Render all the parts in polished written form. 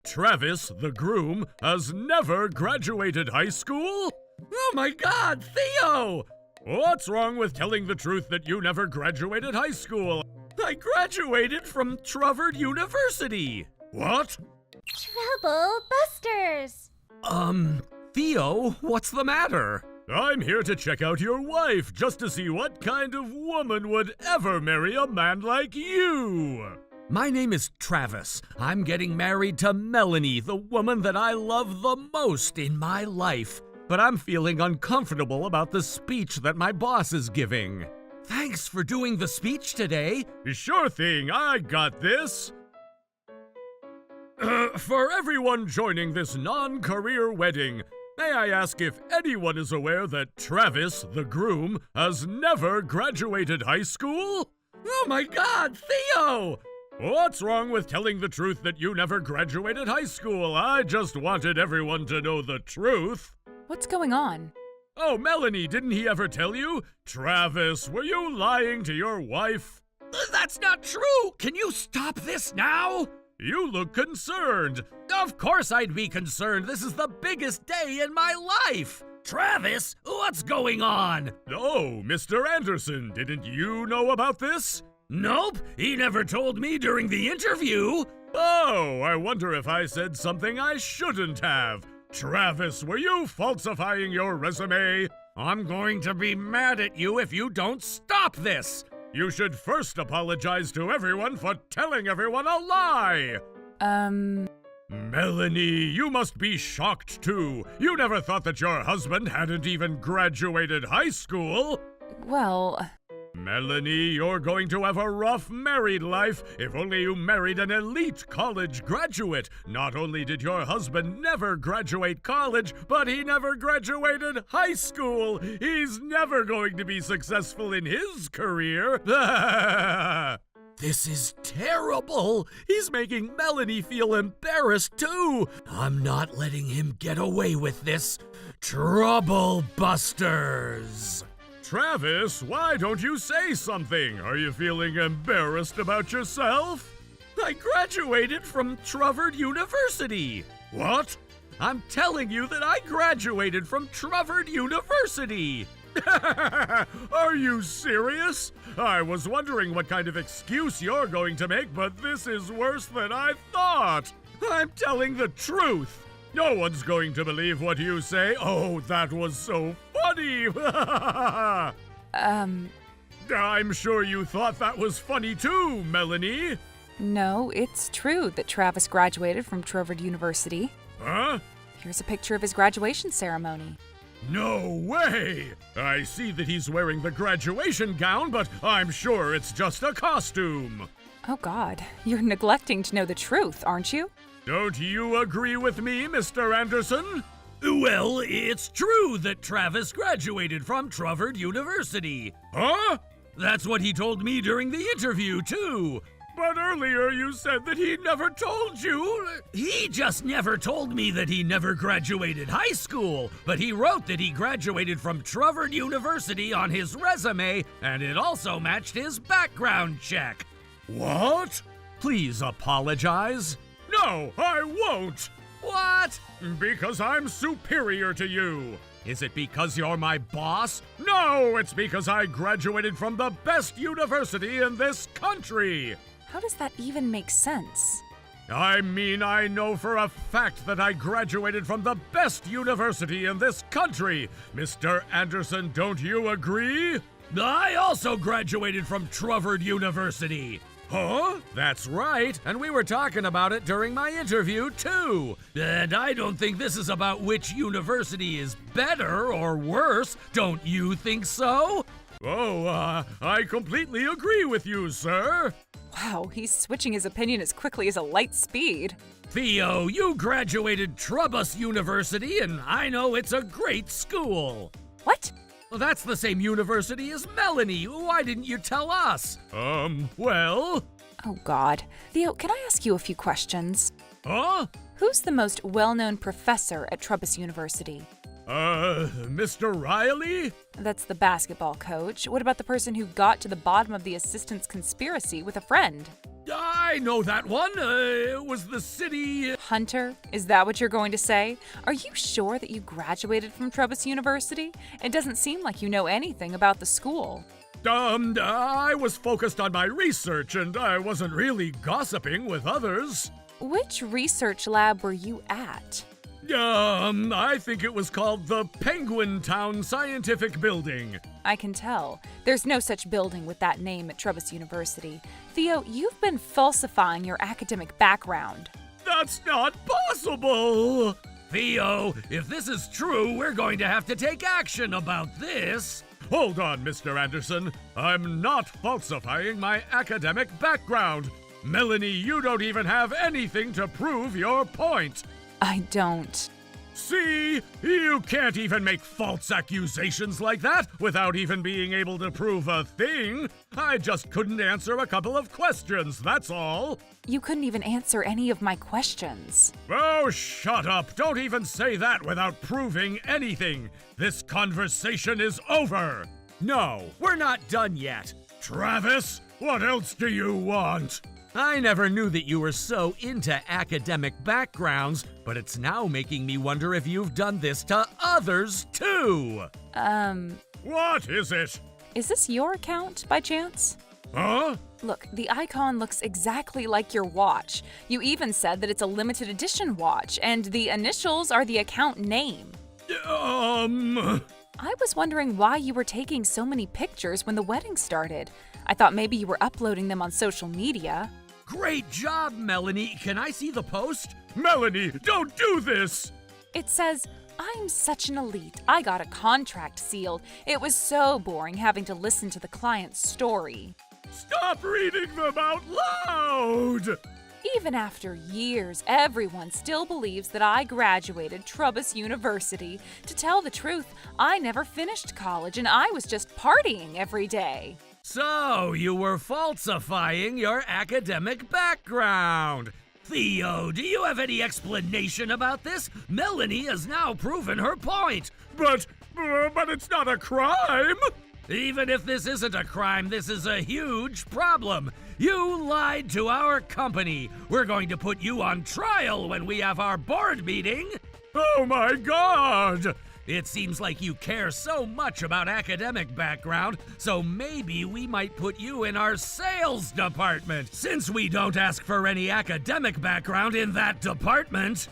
Travis, the groom, has never graduated high school? Oh my God, Theo! What's wrong with telling the truth that you never graduated high school? I graduated from Truvard University. What? Trouble Busters! Theo, what's the matter? I'm here to check out your wife, just to see what kind of woman would ever marry a man like you. My name is Travis. I'm getting married to Melanie, the woman that I love the most in my life. But I'm feeling uncomfortable about the speech that my boss is giving. Thanks for doing the speech today. Sure thing, I got this. For everyone joining this non-career wedding, may I ask if anyone is aware that Travis, the groom, has never graduated high school? Oh my God, Theo! What's wrong with telling the truth that you never graduated high school? I just wanted everyone to know the truth. What's going on? Oh, Melanie, didn't he ever tell you? Travis, were you lying to your wife? That's not true! Can you stop this now? You look concerned. Of course I'd be concerned. This is the biggest day in my life. Travis, what's going on? Oh, Mr. Anderson, didn't you know about this? Nope, he never told me during the interview. Oh, I wonder if I said something I shouldn't have. Travis, were you falsifying your resume? I'm going to be mad at you if you don't stop this. You should first apologize to everyone for telling everyone a lie. Melanie, you must be shocked too. You never thought that your husband hadn't even graduated high school. Well... Melanie, you're going to have a rough married life if only you married an elite college graduate. Not only did your husband never graduate college, but he never graduated high school. He's never going to be successful in his career. This is terrible. He's making Melanie feel embarrassed too. I'm not letting him get away with this. Trouble Busters. Travis, why don't you say something? Are you feeling embarrassed about yourself? I graduated from Truvard University. What? I'm telling you that I graduated from Truvard University. Are you serious? I was wondering what kind of excuse you're going to make, but this is worse than I thought. I'm telling the truth. No one's going to believe what you say. Oh, that was so funny. I'm sure you thought that was funny too, Melanie. No, it's true that Travis graduated from Truvard University. Huh? Here's a picture of his graduation ceremony. No way! I see that he's wearing the graduation gown, but I'm sure it's just a costume. Oh God, you're neglecting to know the truth, aren't you? Don't you agree with me, Mr. Anderson? Well, it's true that Travis graduated from Truvard University. Huh? That's what he told me during the interview, too. But earlier you said that he never told you. He just never told me that he never graduated high school, but he wrote that he graduated from Truvard University on his resume, and it also matched his background check. What? Please apologize. No, I won't! What? Because I'm superior to you. Is it because you're my boss? No, it's because I graduated from the best university in this country. How does that even make sense? I mean, I know for a fact that I graduated from the best university in this country. Mr. Anderson, don't you agree? I also graduated from Truvard University. Huh? That's right, and we were talking about it during my interview, too. And I don't think this is about which university is better or worse. Don't you think so? Oh, I completely agree with you, sir. Wow, he's switching his opinion as quickly as a light speed. Theo, you graduated Trubus University, and I know it's a great school. What? Well, that's the same university as Melanie. Why didn't you tell us? Well... Oh, God. Theo, can I ask you a few questions? Huh? Who's the most well-known professor at Trubus University? Mr. Riley? That's the basketball coach. What about the person who got to the bottom of the assistant's conspiracy with a friend? I I know that one. It was the city. Hunter, is that what you're going to say? Are you sure that you graduated from Trebus University? It doesn't seem like you know anything about the school. I was focused on my research and I wasn't really gossiping with others. Which research lab were you at? I think it was called the Penguin Town Scientific Building. I can tell. There's no such building with that name at Trebus University. Theo, you've been falsifying your academic background. That's not possible! Theo, if this is true, we're going to have to take action about this. Hold on, Mr. Anderson. I'm not falsifying my academic background. Melanie, you don't even have anything to prove your point. I don't. See? You can't even make false accusations like that without even being able to prove a thing. I just couldn't answer a couple of questions, that's all. You couldn't even answer any of my questions. Oh, shut up. Don't even say that without proving anything. This conversation is over. No, we're not done yet. Travis, what else do you want? I never knew that you were so into academic backgrounds, but it's now making me wonder if you've done this to others too. What is it? Is this your account by chance? Huh? Look, the icon looks exactly like your watch. You even said that it's a limited edition watch, and the initials are the account name. I was wondering why you were taking so many pictures when the wedding started. I thought maybe you were uploading them on social media. Great job, Melanie. Can I see the post? Melanie, don't do this! It says, "I'm such an elite. I got a contract sealed. It was so boring having to listen to the client's story." Stop reading them out loud! Even after years, everyone still believes that I graduated Trebus University. To tell the truth, I never finished college and I was just partying every day. So, you were falsifying your academic background. Theo, do you have any explanation about this? Melanie has now proven her point. But it's not a crime. Even if this isn't a crime, this is a huge problem. You lied to our company. We're going to put you on trial when we have our board meeting. Oh my God! It seems like you care so much about academic background, so maybe we might put you in our sales department, since we don't ask for any academic background in that department.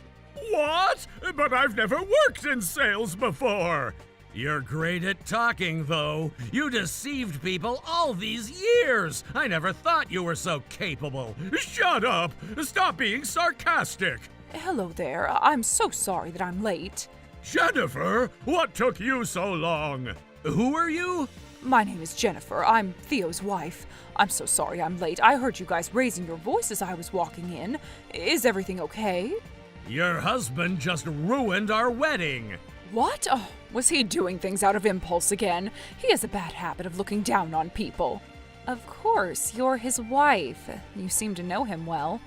What? But I've never worked in sales before. You're great at talking, though. You deceived people all these years. I never thought you were so capable. Shut up! Stop being sarcastic. Hello there. I'm so sorry that I'm late. Jennifer, what took you so long? Who are you? My name is Jennifer. I'm Theo's wife. I'm so sorry I'm late. I heard you guys raising your voice as I was walking in. Is everything okay? Your husband just ruined our wedding. What? Oh, was he doing things out of impulse again? He has a bad habit of looking down on people. Of course, you're his wife. You seem to know him well.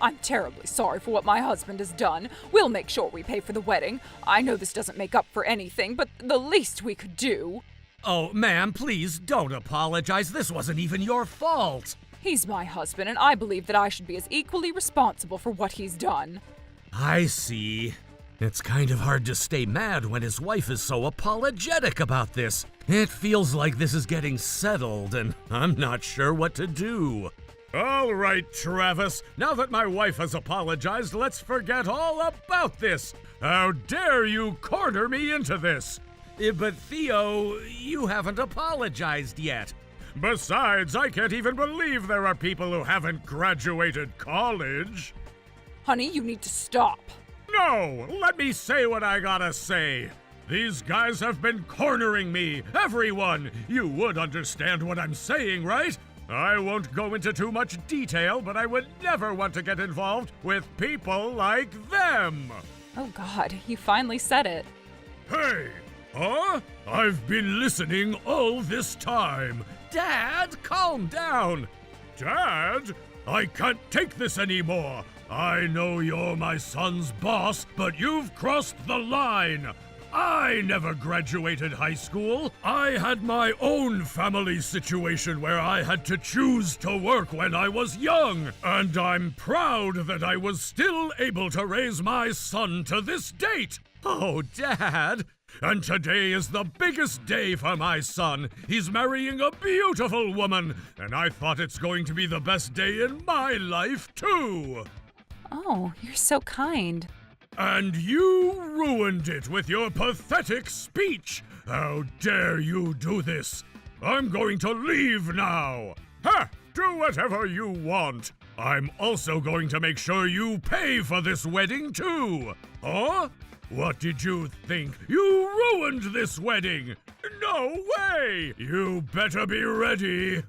I'm terribly sorry for what my husband has done. We'll make sure we pay for the wedding. I know this doesn't make up for anything, but the least we could do. Oh, ma'am, please don't apologize. This wasn't even your fault. He's my husband, and I believe that I should be as equally responsible for what he's done. I see. It's kind of hard to stay mad when his wife is so apologetic about this. It feels like this is getting settled, and I'm not sure what to do. All right, Travis. Now that my wife has apologized, let's forget all about this. How dare you corner me into this? But Theo, you haven't apologized yet. Besides, I can't even believe there are people who haven't graduated college. Honey, you need to stop. No! Let me say what I gotta say. These guys have been cornering me. Everyone! You would understand what I'm saying, right? I won't go into too much detail, but I would never want to get involved with people like them. Oh God, you finally said it. Hey! Huh? I've been listening all this time. Dad, calm down. Dad? I can't take this anymore. I know you're my son's boss, but you've crossed the line. I never graduated high school. I had my own family situation where I had to choose to work when I was young. And I'm proud that I was still able to raise my son to this date. Oh, Dad. And today is the biggest day for my son. He's marrying a beautiful woman. And I thought it's going to be the best day in my life, too. Oh, you're so kind. And you ruined it with your pathetic speech! How dare you do this? I'm going to leave now! Ha! Do whatever you want! I'm also going to make sure you pay for this wedding too! Huh? What did you think? You ruined this wedding! No way! You better be ready!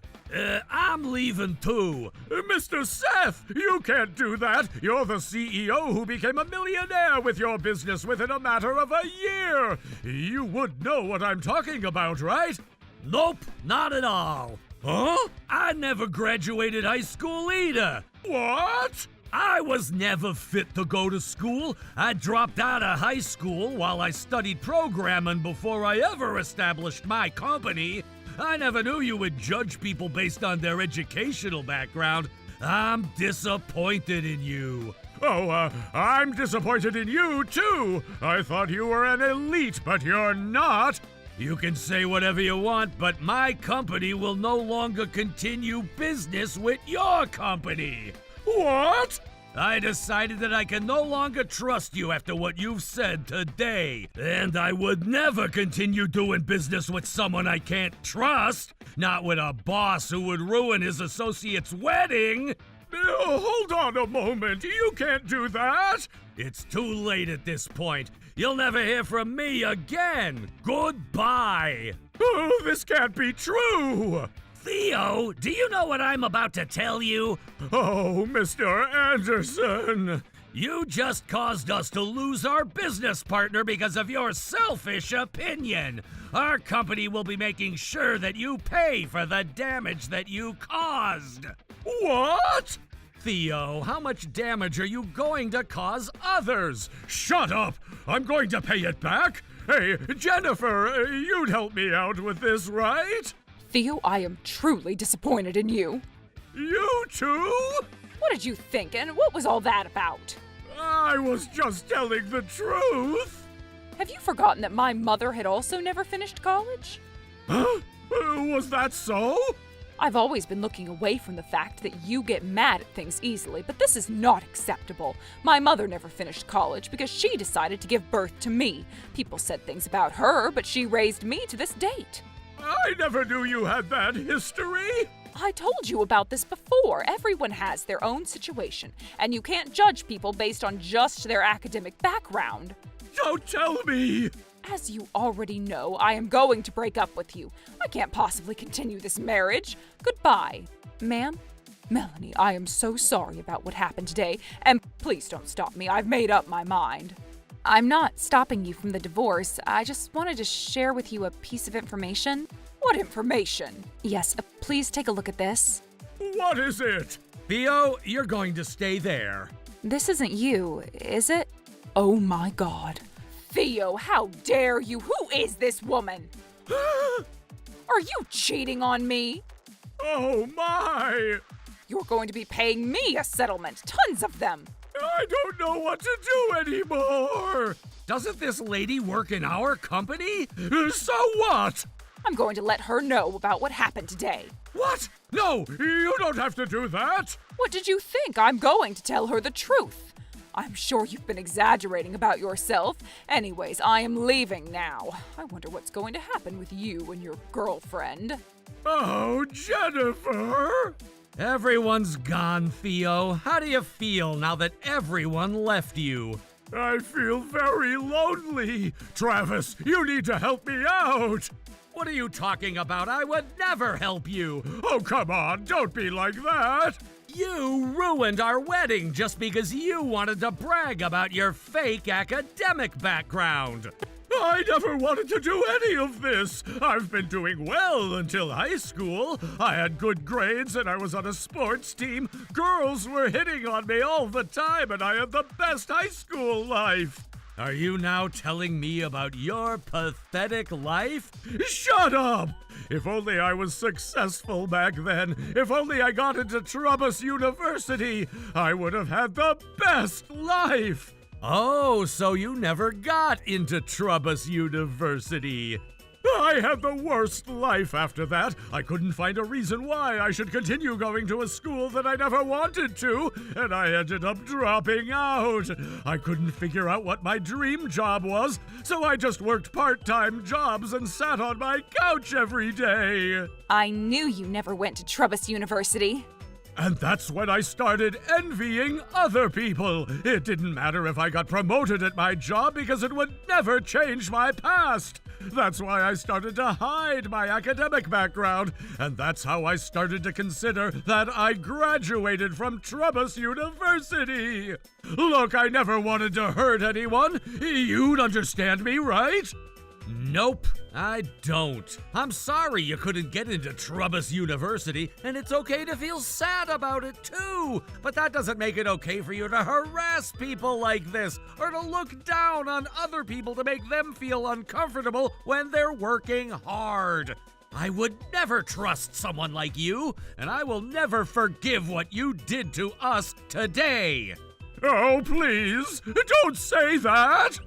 I'm leaving too. Mr. Seth, you can't do that. You're the CEO who became a millionaire with your business within a matter of a year. You would know what I'm talking about, right? Nope, not at all. Huh? I never graduated high school either. What? I was never fit to go to school. I dropped out of high school while I studied programming before I ever established my company. I never knew you would judge people based on their educational background. I'm disappointed in you. Oh, I'm disappointed in you, too. I thought you were an elite, but you're not. You can say whatever you want, but my company will no longer continue business with your company. What? I decided that I can no longer trust you after what you've said today. And I would never continue doing business with someone I can't trust. Not with a boss who would ruin his associate's wedding. Hold on a moment. You can't do that. It's too late at this point. You'll never hear from me again. Goodbye. Oh, this can't be true. Theo, do you know what I'm about to tell you? Oh, Mr. Anderson. You just caused us to lose our business partner because of your selfish opinion. Our company will be making sure that you pay for the damage that you caused. What? Theo, how much damage are you going to cause others? Shut up! I'm going to pay it back. Hey, Jennifer, you'd help me out with this, right? Theo, I am truly disappointed in you. You too? What did you think, and what was all that about? I was just telling the truth. Have you forgotten that my mother had also never finished college? Huh? Was that so? I've always been looking away from the fact that you get mad at things easily, but this is not acceptable. My mother never finished college because she decided to give birth to me. People said things about her, but she raised me to this date. I never knew you had that history. I told you about this before. Everyone has their own situation, and you can't judge people based on just their academic background. Don't tell me. As you already know, I am going to break up with you. I can't possibly continue this marriage. Goodbye. Ma'am? Melanie, I am so sorry about what happened today, and please don't stop me. I've made up my mind. I'm not stopping you from the divorce. I just wanted to share with you a piece of information. What information? Yes, please take a look at this. What is it? Theo, you're going to stay there. This isn't you, is it? Oh my God. Theo, how dare you? Who is this woman? Are you cheating on me? Oh my! You're going to be paying me a settlement, tons of them. I don't know what to do anymore. Doesn't this lady work in our company? So what? I'm going to let her know about what happened today. What? No, you don't have to do that. What did you think? I'm going to tell her the truth. I'm sure you've been exaggerating about yourself. Anyways, I am leaving now. I wonder what's going to happen with you and your girlfriend. Oh, Jennifer! Everyone's gone, Theo. How do you feel now that everyone left you? I feel very lonely. Travis, you need to help me out. What are you talking about? I would never help you. Oh, come on, don't be like that. You ruined our wedding just because you wanted to brag about your fake academic background. I never wanted to do any of this. I've been doing well until high school. I had good grades and I was on a sports team. Girls were hitting on me all the time and I had the best high school life. Are you now telling me about your pathetic life? Shut up! If only I was successful back then. If only I got into Trubbus University, I would have had the best life. Oh, so you never got into Trubbus University. I had the worst life after that. I couldn't find a reason why I should continue going to a school that I never wanted to, and I ended up dropping out. I couldn't figure out what my dream job was, so I just worked part-time jobs and sat on my couch every day. I knew you never went to Trubbus University. And that's when I started envying other people. It didn't matter if I got promoted at my job because it would never change my past. That's why I started to hide my academic background, and that's how I started to consider that I graduated from Trubbus University. Look, I never wanted to hurt anyone. You'd understand me, right? Nope, I don't. I'm sorry you couldn't get into Trubbus University, and it's okay to feel sad about it too. But that doesn't make it okay for you to harass people like this, or to look down on other people to make them feel uncomfortable when they're working hard. I would never trust someone like you, and I will never forgive what you did to us today. Oh, please, don't say that!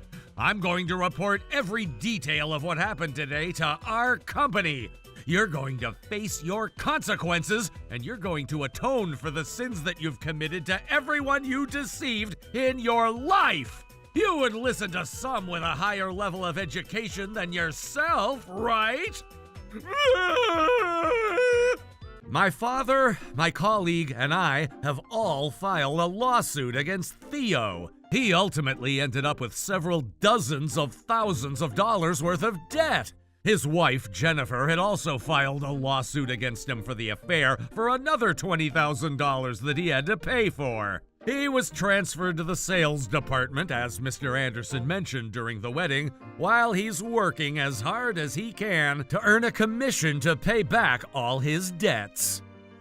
I'm going to report every detail of what happened today to our company. You're going to face your consequences, and you're going to atone for the sins that you've committed to everyone you deceived in your life. You would listen to some with a higher level of education than yourself, right? My father, my colleague, and I have all filed a lawsuit against Theo. He ultimately ended up with several dozens of thousands of dollars worth of debt. His wife, Jennifer, had also filed a lawsuit against him for the affair for another $20,000 that he had to pay for. He was transferred to the sales department, as Mr. Anderson mentioned during the wedding, while he's working as hard as he can to earn a commission to pay back all his debts.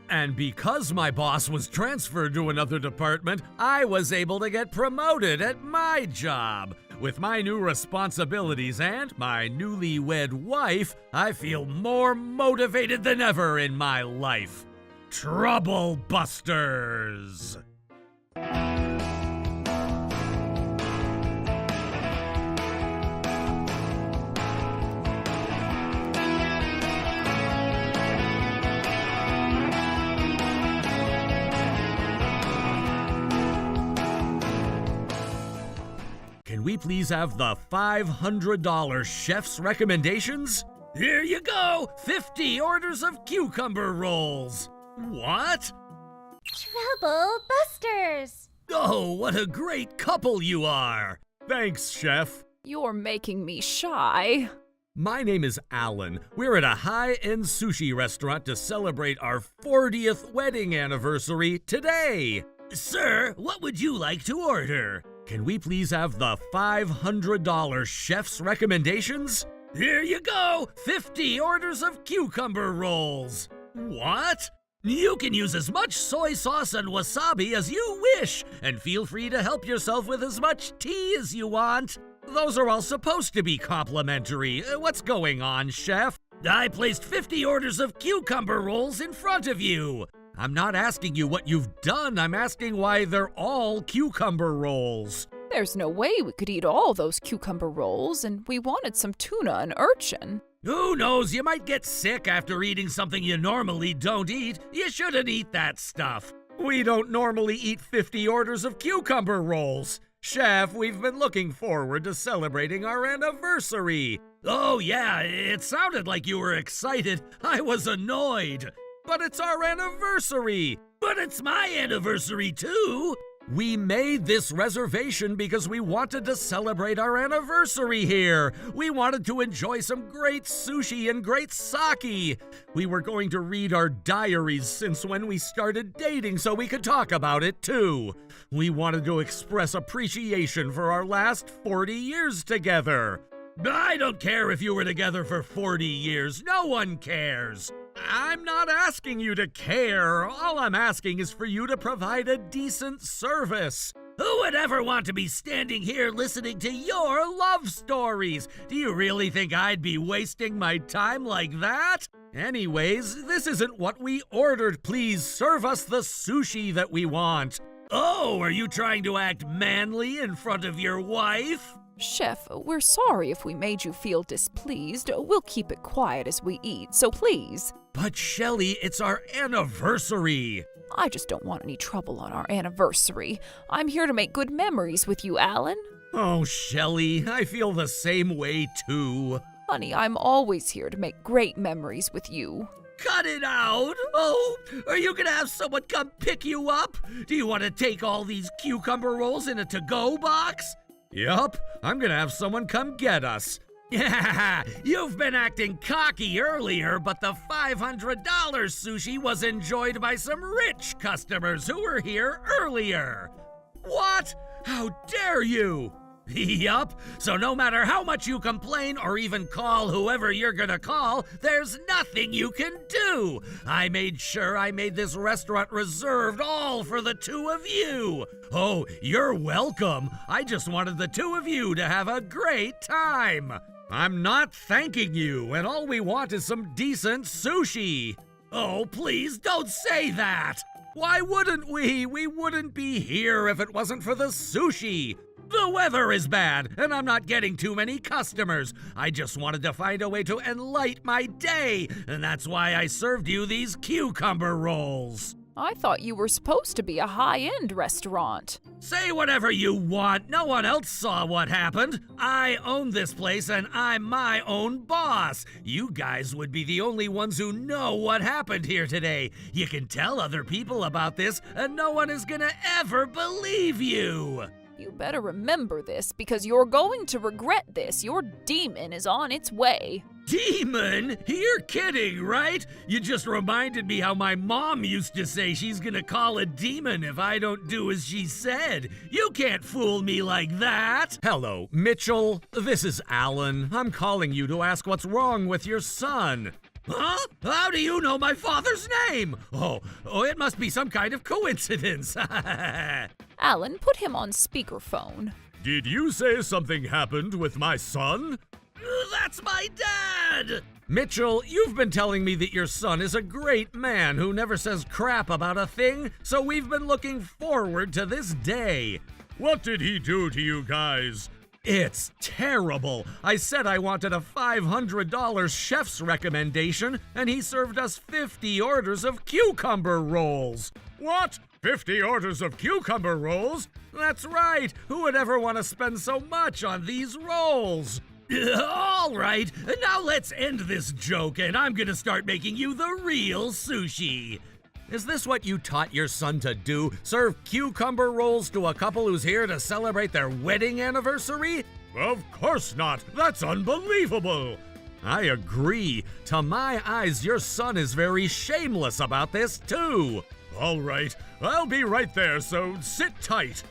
And because my boss was transferred to another department, I was able to get promoted at my job. With my new responsibilities and my newlywed wife, I feel more motivated than ever in my life. Trouble Busters! Can we please have the $500 chef's recommendations? Here you go! 50 orders of cucumber rolls! What? Trouble Busters! Oh, what a great couple you are! Thanks, Chef. You're making me shy. My name is Alan. We're at a high-end sushi restaurant to celebrate our 40th wedding anniversary today. Sir, what would you like to order? Can we please have the $500 chef's recommendations? Here you go! 50 orders of cucumber rolls! What? You can use as much soy sauce and wasabi as you wish, and feel free to help yourself with as much tea as you want. Those are all supposed to be complimentary. What's going on, Chef? I placed 50 orders of cucumber rolls in front of you. I'm not asking you what you've done, I'm asking why they're all cucumber rolls. There's no way we could eat all those cucumber rolls, and we wanted some tuna and urchin. Who knows, you might get sick after eating something you normally don't eat. You shouldn't eat that stuff. We don't normally eat 50 orders of cucumber rolls. Chef, we've been looking forward to celebrating our anniversary. Oh yeah, it sounded like you were excited. I was annoyed. But it's our anniversary! But it's my anniversary too! We made this reservation because we wanted to celebrate our anniversary here. We wanted to enjoy some great sushi and great sake. We were going to read our diaries since when we started dating so we could talk about it too. We wanted to express appreciation for our last 40 years together. I don't care if you were together for 40 years. No one cares. I'm not asking you to care. All I'm asking is for you to provide a decent service. Who would ever want to be standing here listening to your love stories? Do you really think I'd be wasting my time like that? Anyways, this isn't what we ordered. Please serve us the sushi that we want. Oh, are you trying to act manly in front of your wife? Chef, we're sorry if we made you feel displeased. We'll keep it quiet as we eat, so please. But Shelly, it's our anniversary. I just don't want any trouble on our anniversary. I'm here to make good memories with you, Alan. Oh, Shelly, I feel the same way too. Honey, I'm always here to make great memories with you. Cut it out! Oh, are you gonna have someone come pick you up? Do you want to take all these cucumber rolls in a to-go box? Yup, I'm gonna have someone come get us. Yeah, you've been acting cocky earlier, but the $500 sushi was enjoyed by some rich customers who were here earlier. What? How dare you? Yup, so no matter how much you complain or even call whoever you're gonna call, there's nothing you can do. I made sure I made this restaurant reserved all for the two of you. Oh, you're welcome. I just wanted the two of you to have a great time. I'm not thanking you, and all we want is some decent sushi. Oh, please don't say that. Why wouldn't we? We wouldn't be here if it wasn't for the sushi. The weather is bad, and I'm not getting too many customers. I just wanted to find a way to enlighten my day, and that's why I served you these cucumber rolls. I thought you were supposed to be a high-end restaurant. Say whatever you want. No one else saw what happened. I own this place, and I'm my own boss. You guys would be the only ones who know what happened here today. You can tell other people about this, and no one is gonna ever believe you. You better remember this, because you're going to regret this. Your demon is on its way. Demon? You're kidding, right? You just reminded me how my mom used to say she's gonna call a demon if I don't do as she said. You can't fool me like that. Hello, Mitchell. This is Alan. I'm calling you to ask what's wrong with your son. Huh? How do you know my father's name? Oh, it must be some kind of coincidence. Alan, put him on speakerphone. Did you say something happened with my son? That's my dad! Mitchell, you've been telling me that your son is a great man who never says crap about a thing, so we've been looking forward to this day. What did he do to you guys? It's terrible. I said I wanted a $500 chef's recommendation, and he served us 50 orders of cucumber rolls. What? 50 orders of cucumber rolls? That's right. Who would ever want to spend so much on these rolls? All right, now let's end this joke, and I'm gonna start making you the real sushi. Is this what you taught your son to do? Serve cucumber rolls to a couple who's here to celebrate their wedding anniversary? Of course not. That's unbelievable. I agree. To my eyes, your son is very shameless about this, too. All right, I'll be right there, so sit tight.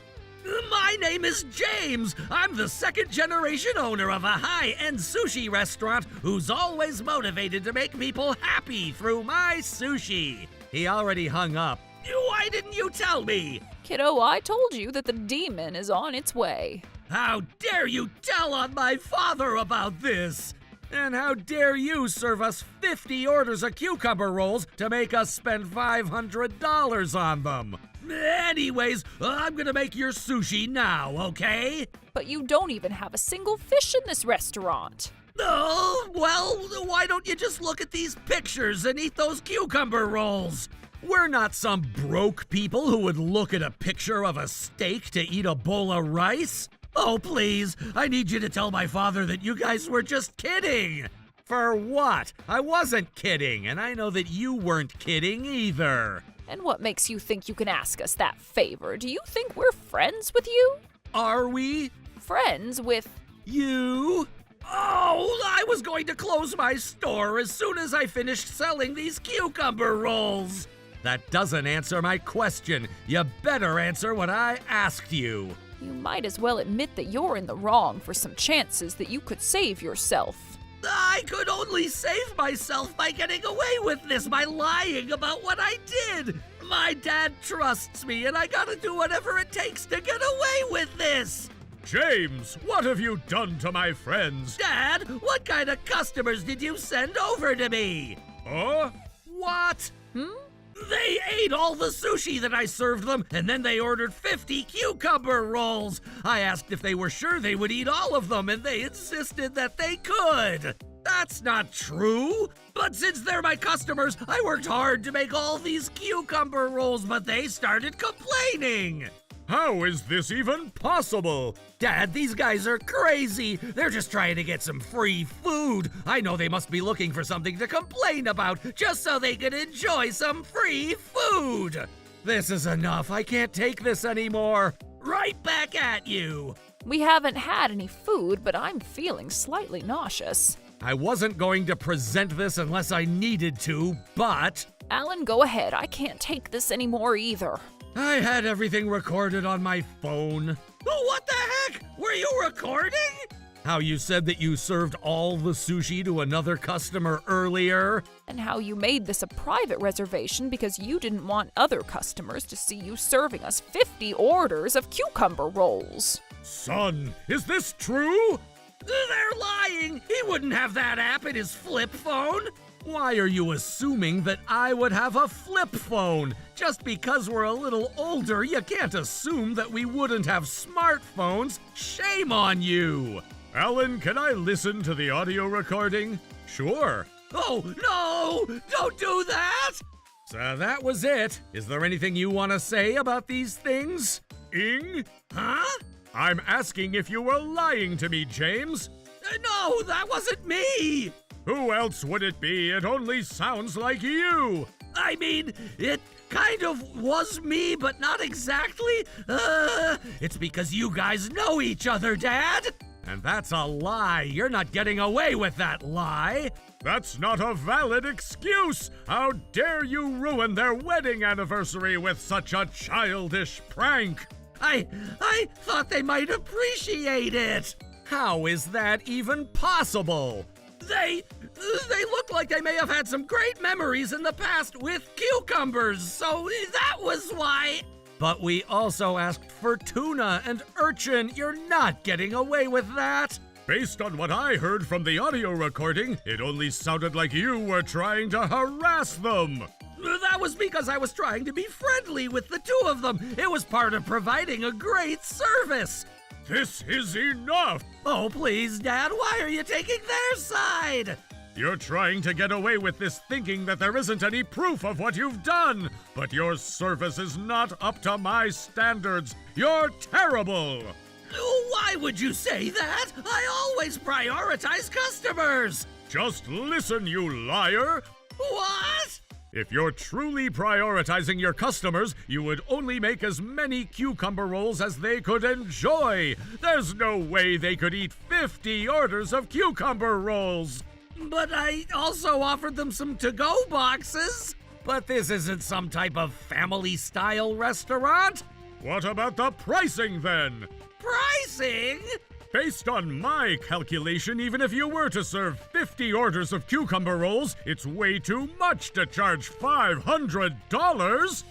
My name is James. I'm the second-generation owner of a high-end sushi restaurant who's always motivated to make people happy through my sushi. He already hung up. Why didn't you tell me? Kiddo, I told you that the demon is on its way. How dare you tell on my father about this? And how dare you serve us 50 orders of cucumber rolls to make us spend $500 on them? Anyways, I'm gonna make your sushi now, okay? But you don't even have a single fish in this restaurant. Oh, well, why don't you just look at these pictures and eat those cucumber rolls? We're not some broke people who would look at a picture of a steak to eat a bowl of rice. Oh, please, I need you to tell my father that you guys were just kidding. For what? I wasn't kidding, and I know that you weren't kidding either. And what makes you think you can ask us that favor? Do you think we're friends with you? Are we? Friends with you? Oh, I was going to close my store as soon as I finished selling these cucumber rolls. That doesn't answer my question. You better answer what I asked you. You might as well admit that you're in the wrong for some chances that you could save yourself. I could only save myself by getting away with this, by lying about what I did. My dad trusts me, and I gotta do whatever it takes to get away with this! James, what have you done to my friends? Dad, what kind of customers did you send over to me? Huh? What? They ate all the sushi that I served them, and then they ordered 50 cucumber rolls. I asked if they were sure they would eat all of them, and they insisted that they could. That's not true. But since they're my customers, I worked hard to make all these cucumber rolls, but they started complaining. How is this even possible? Dad, these guys are crazy. They're just trying to get some free food. I know they must be looking for something to complain about, just so they can enjoy some free food. This is enough. I can't take this anymore. Right back at you. We haven't had any food, but I'm feeling slightly nauseous. I wasn't going to present this unless I needed to, but... Alan, go ahead. I can't take this anymore either. I had everything recorded on my phone. What the heck? Were you recording? How you said that you served all the sushi to another customer earlier? And how you made this a private reservation because you didn't want other customers to see you serving us 50 orders of cucumber rolls. Son, is this true? They're lying! He wouldn't have that app in his flip phone! Why are you assuming that I would have a flip phone? Just because we're a little older, you can't assume that we wouldn't have smartphones. Shame on you! Alan, can I listen to the audio recording? Sure. Oh, no! Don't do that! So that was it. Is there anything you want to say about these things? Ing? Huh? I'm asking if you were lying to me, James. No, that wasn't me! Who else would it be? It only sounds like you! I mean, it kind of was me, but not exactly. It's because you guys know each other, Dad! And that's a lie. You're not getting away with that lie. That's not a valid excuse! How dare you ruin their wedding anniversary with such a childish prank! I thought they might appreciate it! How is that even possible? They look like they may have had some great memories in the past with cucumbers, so that was why. But we also asked for tuna and urchin. You're not getting away with that. Based on what I heard from the audio recording, it only sounded like you were trying to harass them. That was because I was trying to be friendly with the two of them. It was part of providing a great service. This is enough! Oh, please, Dad, why are you taking their side? You're trying to get away with this thinking that there isn't any proof of what you've done, but your service is not up to my standards. You're terrible! Why would you say that? I always prioritize customers! Just listen, you liar! What? If you're truly prioritizing your customers, you would only make as many cucumber rolls as they could enjoy. There's no way they could eat 50 orders of cucumber rolls. But I also offered them some to-go boxes. But this isn't some type of family-style restaurant. What about the pricing then? Pricing? Based on my calculation, even if you were to serve 50 orders of cucumber rolls, it's way too much to charge $500.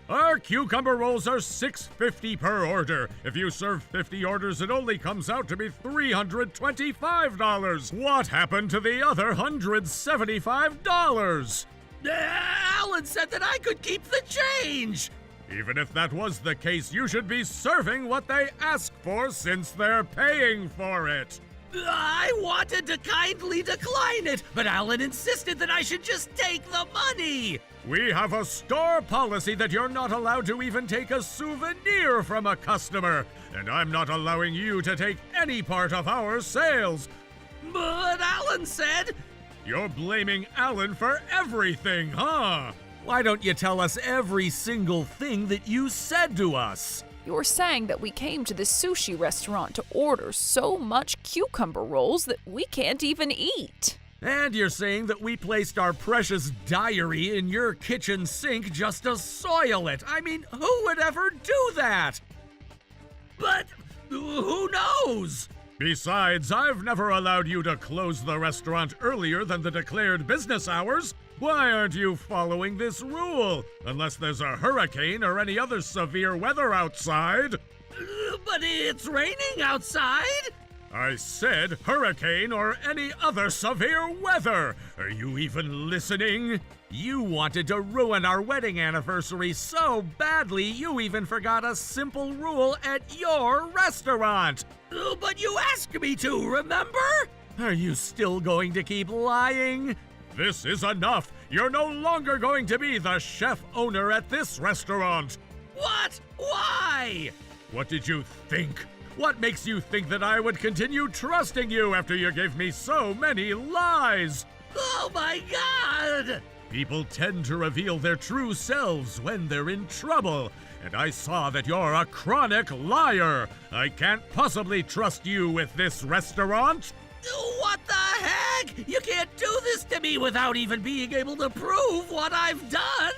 Our cucumber rolls are $6.50 per order. If you serve 50 orders, it only comes out to be $325. What happened to the other $175? Alan said that I could keep the change. Even if that was the case, you should be serving what they ask for since they're paying for it. I wanted to kindly decline it, but Alan insisted that I should just take the money. We have a store policy that you're not allowed to even take a souvenir from a customer, and I'm not allowing you to take any part of our sales. But Alan said... You're blaming Alan for everything, huh? Why don't you tell us every single thing that you said to us? You're saying that we came to this sushi restaurant to order so much cucumber rolls that we can't even eat. And you're saying that we placed our precious diary in your kitchen sink just to soil it. I mean, who would ever do that? But who knows? Besides, I've never allowed you to close the restaurant earlier than the declared business hours. Why aren't you following this rule? Unless there's a hurricane or any other severe weather outside. But it's raining outside. I said hurricane or any other severe weather. Are you even listening? You wanted to ruin our wedding anniversary so badly you even forgot a simple rule at your restaurant. But you asked me to, remember? Are you still going to keep lying? This is enough. You're no longer going to be the chef owner at this restaurant. What? Why? What did you think? What makes you think that I would continue trusting you after you gave me so many lies? Oh my God! People tend to reveal their true selves when they're in trouble, and I saw that you're a chronic liar. I can't possibly trust you with this restaurant. What the heck? You can't do this to me without even being able to prove what I've done.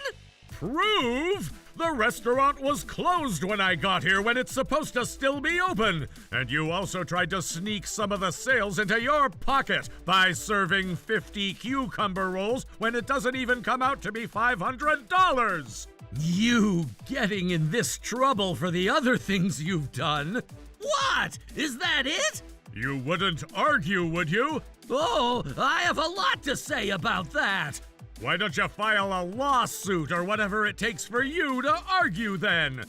Prove? The restaurant was closed when I got here when it's supposed to still be open. And you also tried to sneak some of the sales into your pocket by serving 50 cucumber rolls when it doesn't even come out to be $500. You getting in this trouble for the other things you've done. What? Is that it? You wouldn't argue, would you? Oh, I have a lot to say about that. Why don't you file a lawsuit or whatever it takes for you to argue then?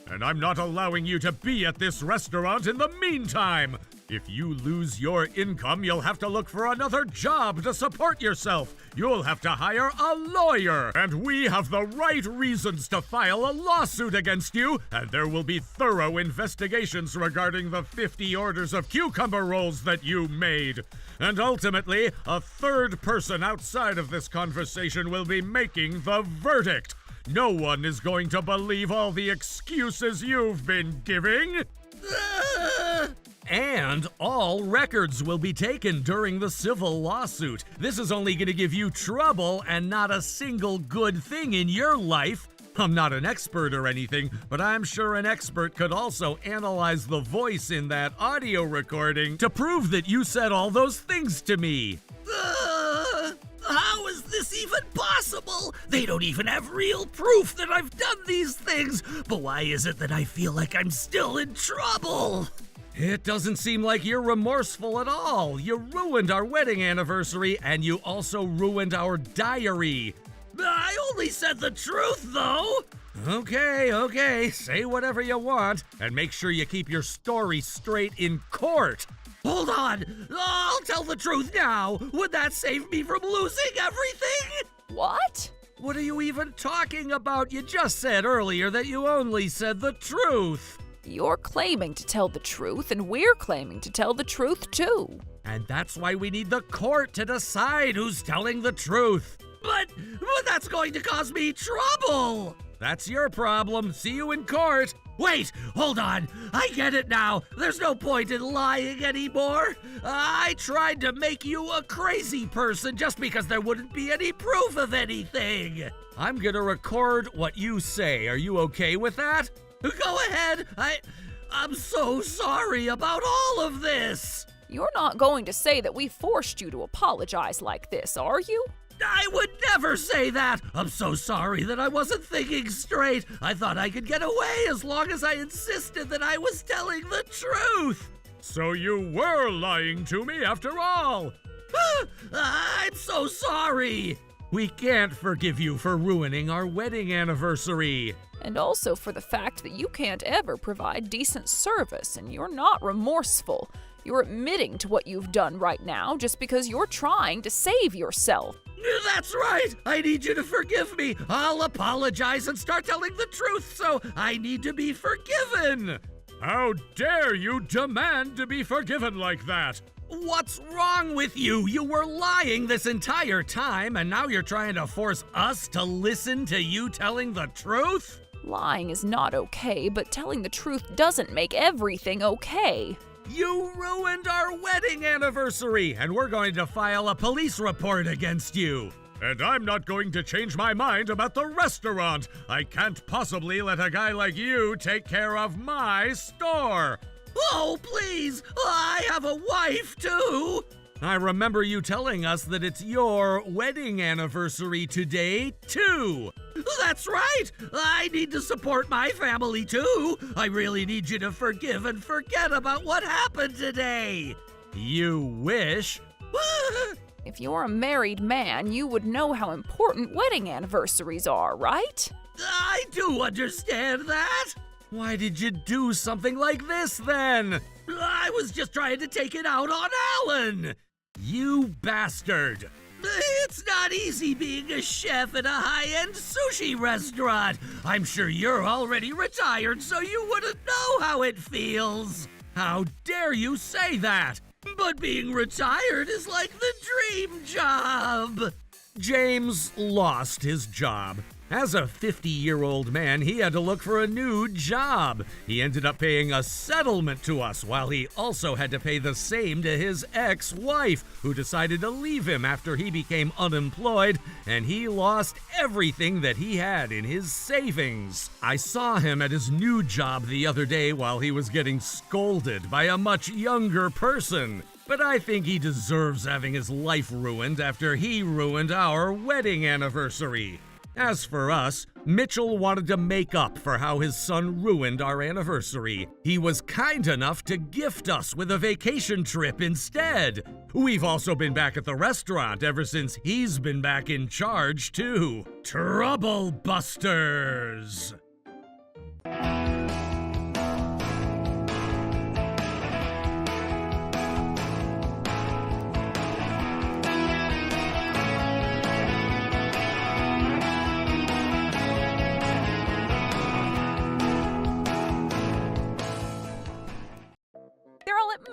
And I'm not allowing you to be at this restaurant in the meantime. If you lose your income, you'll have to look for another job to support yourself. You'll have to hire a lawyer. And we have the right reasons to file a lawsuit against you. And there will be thorough investigations regarding the 50 orders of cucumber rolls that you made. And ultimately, a third person outside of this conversation will be making the verdict. No one is going to believe all the excuses you've been giving. And all records will be taken during the civil lawsuit. This is only going to give you trouble and not a single good thing in your life. I'm not an expert or anything, but I'm sure an expert could also analyze the voice in that audio recording to prove that you said all those things to me. How is this even possible? They don't even have real proof that I've done these things. But why is it that I feel like I'm still in trouble? It doesn't seem like you're remorseful at all. You ruined our wedding anniversary, and you also ruined our diary. I only said the truth, though. Okay, say whatever you want, and make sure you keep your story straight in court. Hold on. I'll tell the truth now. Would that save me from losing everything? What? What are you even talking about? You just said earlier that you only said the truth. You're claiming to tell the truth, and we're claiming to tell the truth too. And that's why we need the court to decide who's telling the truth. But that's going to cause me trouble. That's your problem. See you in court. Wait, hold on. I get it now. There's no point in lying anymore. I tried to make you a crazy person just because there wouldn't be any proof of anything. I'm gonna record what you say. Are you okay with that? Go ahead. I'm so sorry about all of this. You're not going to say that we forced you to apologize like this, are you? I would never say that. I'm so sorry that I wasn't thinking straight. I thought I could get away as long as I insisted that I was telling the truth. So you were lying to me after all. I'm so sorry. We can't forgive you for ruining our wedding anniversary. And also for the fact that you can't ever provide decent service and you're not remorseful. You're admitting to what you've done right now just because you're trying to save yourself. That's right. I need you to forgive me. I'll apologize and start telling the truth, so I need to be forgiven. How dare you demand to be forgiven like that? What's wrong with you? You were lying this entire time, and now you're trying to force us to listen to you telling the truth? Lying is not okay, but telling the truth doesn't make everything okay. You ruined our wedding anniversary, and we're going to file a police report against you. And I'm not going to change my mind about the restaurant. I can't possibly let a guy like you take care of my store. Oh, please! I have a wife, too! I remember you telling us that it's your wedding anniversary today, too. That's right! I need to support my family too! I really need you to forgive and forget about what happened today! You wish. If you're a married man, you would know how important wedding anniversaries are, right? I do understand that! Why did you do something like this then? I was just trying to take it out on Alan! You bastard! It's not easy being a chef at a high-end sushi restaurant. I'm sure you're already retired, so you wouldn't know how it feels. How dare you say that? But being retired is like the dream job. James lost his job. As a 50-year-old man, he had to look for a new job. He ended up paying a settlement to us, while he also had to pay the same to his ex-wife, who decided to leave him after he became unemployed, and he lost everything that he had in his savings. I saw him at his new job the other day while he was getting scolded by a much younger person. But I think he deserves having his life ruined after he ruined our wedding anniversary. As for us, Mitchell wanted to make up for how his son ruined our anniversary. He was kind enough to gift us with a vacation trip instead. We've also been back at the restaurant ever since he's been back in charge, too. Trouble Busters!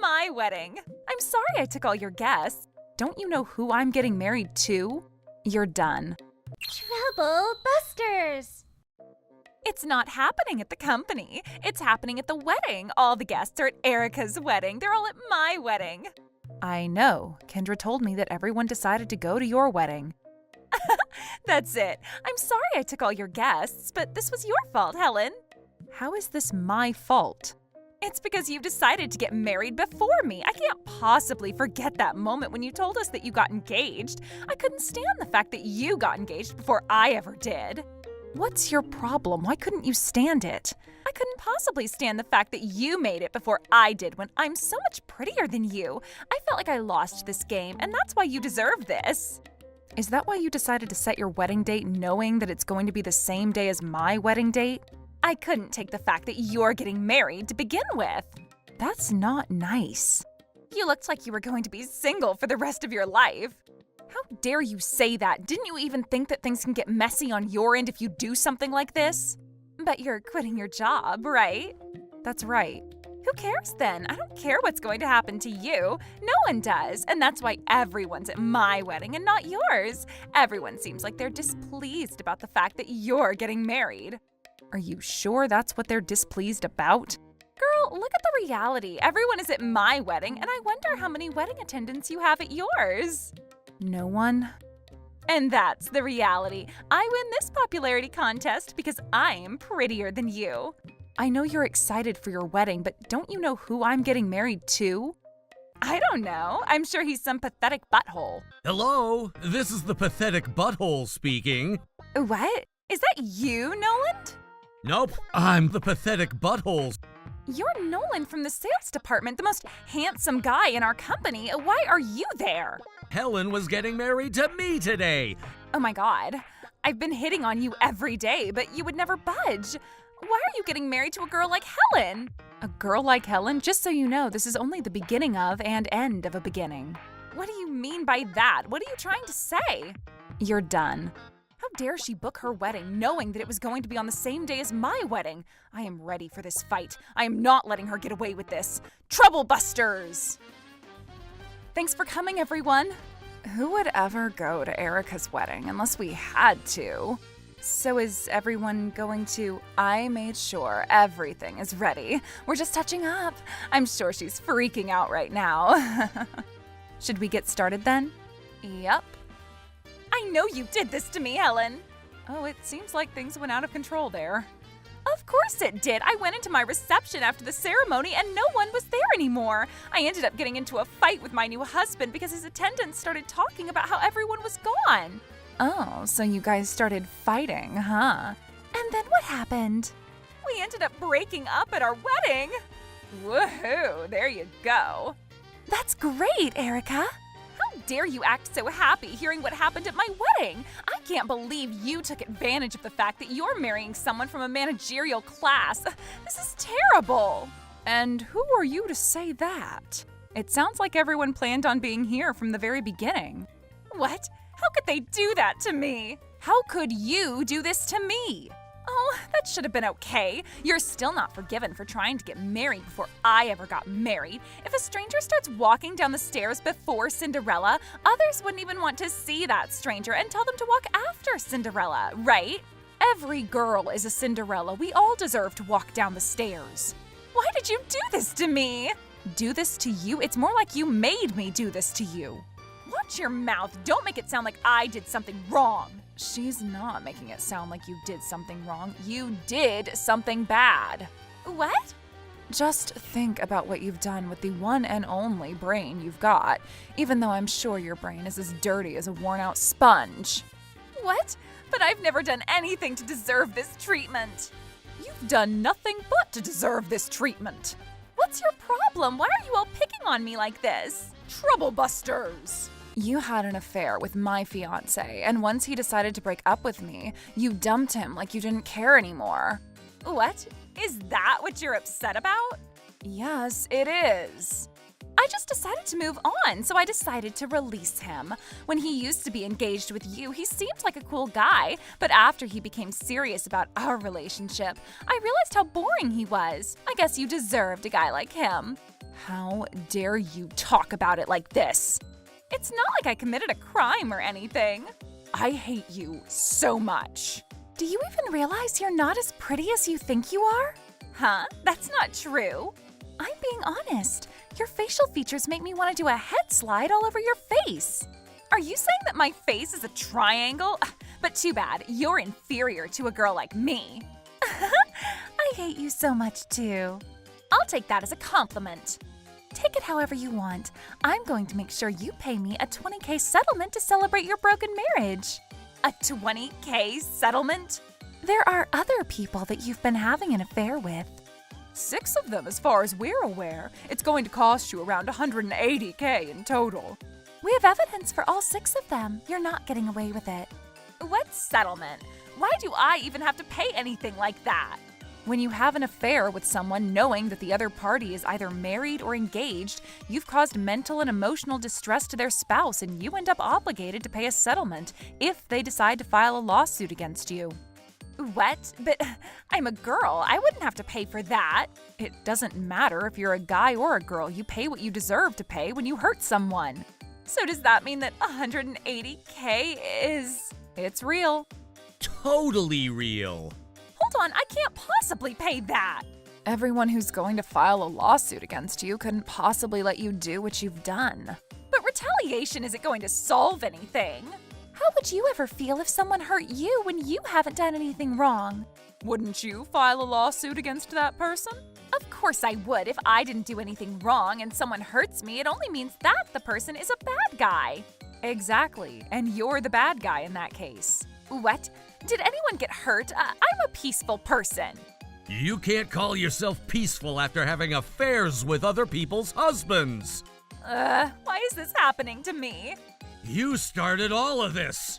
My wedding. I'm sorry I took all your guests. Don't you know who I'm getting married to? You're done. Trouble Busters! It's not happening at the company. It's happening at the wedding. All the guests are at Erica's wedding. They're all at my wedding. I know. Kendra told me that everyone decided to go to your wedding. That's it. I'm sorry I took all your guests, but this was your fault, Helen. How is this my fault? It's because you decided to get married before me. I can't possibly forget that moment when you told us that you got engaged. I couldn't stand the fact that you got engaged before I ever did. What's your problem? Why couldn't you stand it? I couldn't possibly stand the fact that you made it before I did when I'm so much prettier than you. I felt like I lost this game, and that's why you deserve this. Is that why you decided to set your wedding date knowing that it's going to be the same day as my wedding date? I couldn't take the fact that you're getting married to begin with. That's not nice. You looked like you were going to be single for the rest of your life. How dare you say that? Didn't you even think that things can get messy on your end if you do something like this? But you're quitting your job, right? That's right. Who cares then? I don't care what's going to happen to you. No one does. And that's why everyone's at my wedding and not yours. Everyone seems like they're displeased about the fact that you're getting married. Are you sure that's what they're displeased about? Girl, look at the reality. Everyone is at my wedding, and I wonder how many wedding attendants you have at yours. No one? And that's the reality. I win this popularity contest because I'm prettier than you. I know you're excited for your wedding, but don't you know who I'm getting married to? I don't know. I'm sure he's some pathetic butthole. Hello, this is the pathetic butthole speaking. What? Is that you, Nolan? Nope, I'm the pathetic butthole. You're Nolan from the sales department, the most handsome guy in our company. Why are you there? Helen was getting married to me today. Oh my God. I've been hitting on you every day, but you would never budge. Why are you getting married to a girl like Helen? A girl like Helen? Just so you know, this is only the beginning of and end of a beginning. What do you mean by that? What are you trying to say? You're done. How dare she book her wedding knowing that it was going to be on the same day as my wedding? I am ready for this fight. I am not letting her get away with this. Trouble Busters! Thanks for coming, everyone. Who would ever go to Erica's wedding unless we had to? So is everyone going to? I made sure everything is ready. We're just touching up. I'm sure she's freaking out right now. Should we get started then? Yep. I know you did this to me, Helen. Oh, it seems like things went out of control there. Of course it did. I went into my reception after the ceremony and no one was there anymore. I ended up getting into a fight with my new husband because his attendants started talking about how everyone was gone. Oh, so you guys started fighting, huh? And then what happened? We ended up breaking up at our wedding. Woohoo, there you go. That's great, Erica. How dare you act so happy hearing what happened at my wedding? I can't believe you took advantage of the fact that you're marrying someone from a managerial class. This is terrible. And who are you to say that? It sounds like everyone planned on being here from the very beginning. What? How could they do that to me? How could you do this to me? Oh, that should have been okay. You're still not forgiven for trying to get married before I ever got married. If a stranger starts walking down the stairs before Cinderella, others wouldn't even want to see that stranger and tell them to walk after Cinderella, right? Every girl is a Cinderella. We all deserve to walk down the stairs. Why did you do this to me? Do this to you? It's more like you made me do this to you. Watch your mouth. Don't make it sound like I did something wrong. She's not making it sound like you did something wrong. You did something bad. What? Just think about what you've done with the one and only brain you've got, even though I'm sure your brain is as dirty as a worn-out sponge. What? But I've never done anything to deserve this treatment. You've done nothing but to deserve this treatment. What's your problem? Why are you all picking on me like this? Troublebusters! You had an affair with my fiancé, and once he decided to break up with me, you dumped him like you didn't care anymore. What? Is that what you're upset about? Yes, it is. I just decided to move on, so I decided to release him. When he used to be engaged with you, he seemed like a cool guy, but after he became serious about our relationship, I realized how boring he was. I guess you deserved a guy like him. How dare you talk about it like this? It's not like I committed a crime or anything. I hate you so much. Do you even realize you're not as pretty as you think you are? Huh? That's not true. I'm being honest. Your facial features make me want to do a head slide all over your face. Are you saying that my face is a triangle? But too bad, you're inferior to a girl like me. I hate you so much too. I'll take that as a compliment. Take it however you want. I'm going to make sure you pay me a $20,000 settlement to celebrate your broken marriage. A $20,000 settlement? There are other people that you've been having an affair with. 6 of them as far as we're aware. It's going to cost you around $180,000 in total. We have evidence for all 6 of them. You're not getting away with it. What settlement? Why do I even have to pay anything like that? When you have an affair with someone knowing that the other party is either married or engaged, you've caused mental and emotional distress to their spouse and you end up obligated to pay a settlement if they decide to file a lawsuit against you. What? But I'm a girl. I wouldn't have to pay for that. It doesn't matter if you're a guy or a girl. You pay what you deserve to pay when you hurt someone. So does that mean that $180,000 is... It's real. Totally real. Hold on, I can't possibly pay that. Everyone who's going to file a lawsuit against you couldn't possibly let you do what you've done. But retaliation isn't going to solve anything. How would you ever feel if someone hurt you when you haven't done anything wrong? Wouldn't you file a lawsuit against that person? Of course I would. If I didn't do anything wrong and someone hurts me, it only means that the person is a bad guy. Exactly, and you're the bad guy in that case. What? Did anyone get hurt? I'm a peaceful person. You can't call yourself peaceful after having affairs with other people's husbands. Why is this happening to me? You started all of this.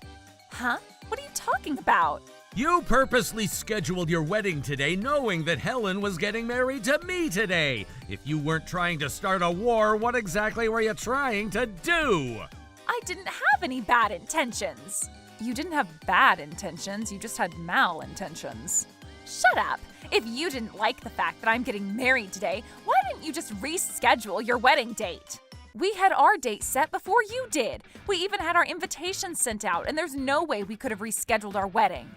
Huh? What are you talking about? You purposely scheduled your wedding today knowing that Helen was getting married to me today. If you weren't trying to start a war, what exactly were you trying to do? I didn't have any bad intentions. You didn't have bad intentions, you just had malintentions. Shut up! If you didn't like the fact that I'm getting married today, why didn't you just reschedule your wedding date? We had our date set before you did. We even had our invitations sent out, and there's no way we could have rescheduled our wedding.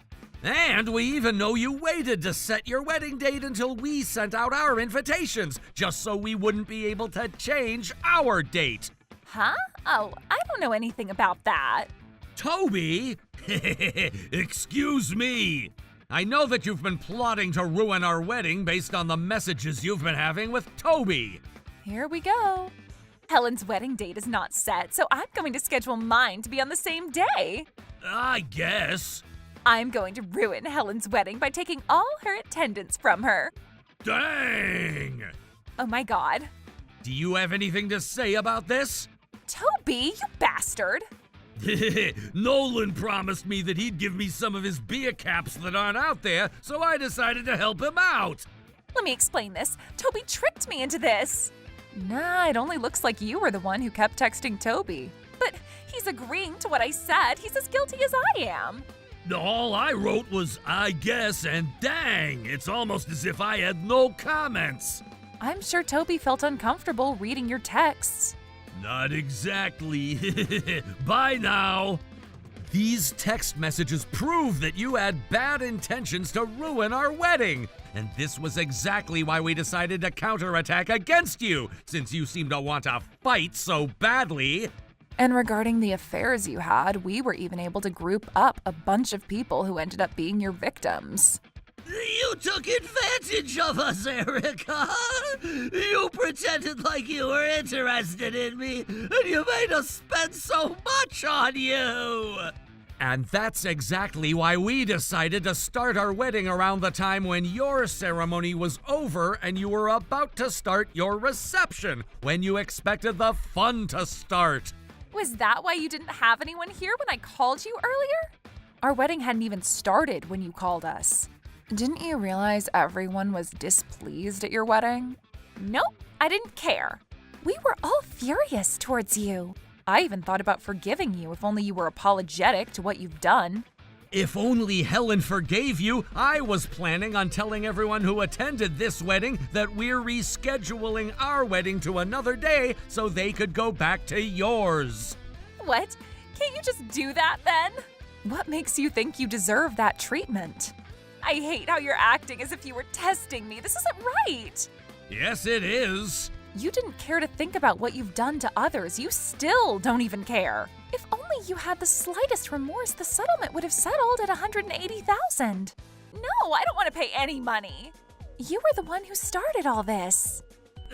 And we even know you waited to set your wedding date until we sent out our invitations, just so we wouldn't be able to change our date. Huh? Oh, I don't know anything about that. Toby? Excuse me. I know that you've been plotting to ruin our wedding based on the messages you've been having with Toby. Here we go. Helen's wedding date is not set, so I'm going to schedule mine to be on the same day. I guess. I'm going to ruin Helen's wedding by taking all her attendance from her. Dang! Oh my god. Do you have anything to say about this? Toby, you bastard! Nolan promised me that he'd give me some of his beer caps that aren't out there, so I decided to help him out. Let me explain this. Toby tricked me into this. Nah, it only looks like you were the one who kept texting Toby. But he's agreeing to what I said. He's as guilty as I am. All I wrote was, I guess, and dang, it's almost as if I had no comments. I'm sure Toby felt uncomfortable reading your texts. Not exactly. Bye now. These text messages prove that you had bad intentions to ruin our wedding. And this was exactly why we decided to counterattack against you, since you seem to want to fight so badly. And regarding the affairs you had, we were even able to group up a bunch of people who ended up being your victims. You took advantage of us, Erica! You pretended like you were interested in me, and you made us spend so much on you! And that's exactly why we decided to start our wedding around the time when your ceremony was over and you were about to start your reception, when you expected the fun to start. Was that why you didn't have anyone here when I called you earlier? Our wedding hadn't even started when you called us. Didn't you realize everyone was displeased at your wedding? Nope, I didn't care. We were all furious towards you. I even thought about forgiving you if only you were apologetic to what you've done. If only Helen forgave you, I was planning on telling everyone who attended this wedding that we're rescheduling our wedding to another day so they could go back to yours. What? Can't you just do that then? What makes you think you deserve that treatment? I hate how you're acting as if you were testing me. This isn't right. Yes, it is. You didn't care to think about what you've done to others. You still don't even care. If only you had the slightest remorse, the settlement would have settled at $180,000. No, I don't want to pay any money. You were the one who started all this.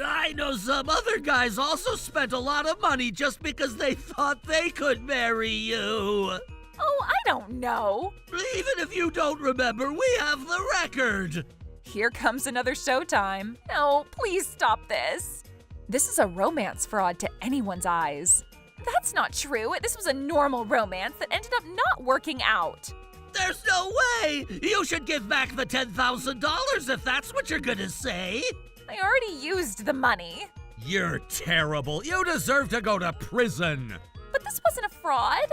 I know some other guys also spent a lot of money just because they thought they could marry you. Oh, I don't know. Even if you don't remember, we have the record. Here comes another showtime. No, please stop this. This is a romance fraud to anyone's eyes. That's not true. This was a normal romance that ended up not working out. There's no way! You should give back the $10,000 if that's what you're gonna say. I already used the money. You're terrible. You deserve to go to prison. But this wasn't a fraud.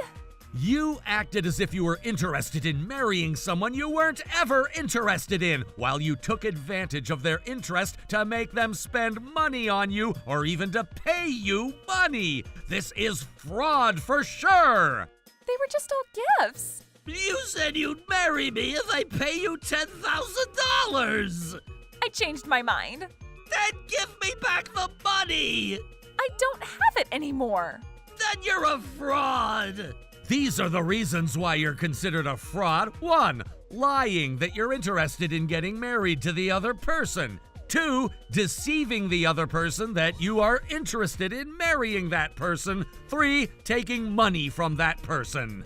You acted as if you were interested in marrying someone you weren't ever interested in, while you took advantage of their interest to make them spend money on you or even to pay you money. This is fraud for sure. They were just all gifts. You said you'd marry me if I pay you $10,000. I changed my mind. Then give me back the money. I don't have it anymore. Then you're a fraud. These are the reasons why you're considered a fraud. 1. Lying that you're interested in getting married to the other person. 2. Deceiving the other person that you are interested in marrying that person. 3. Taking money from that person.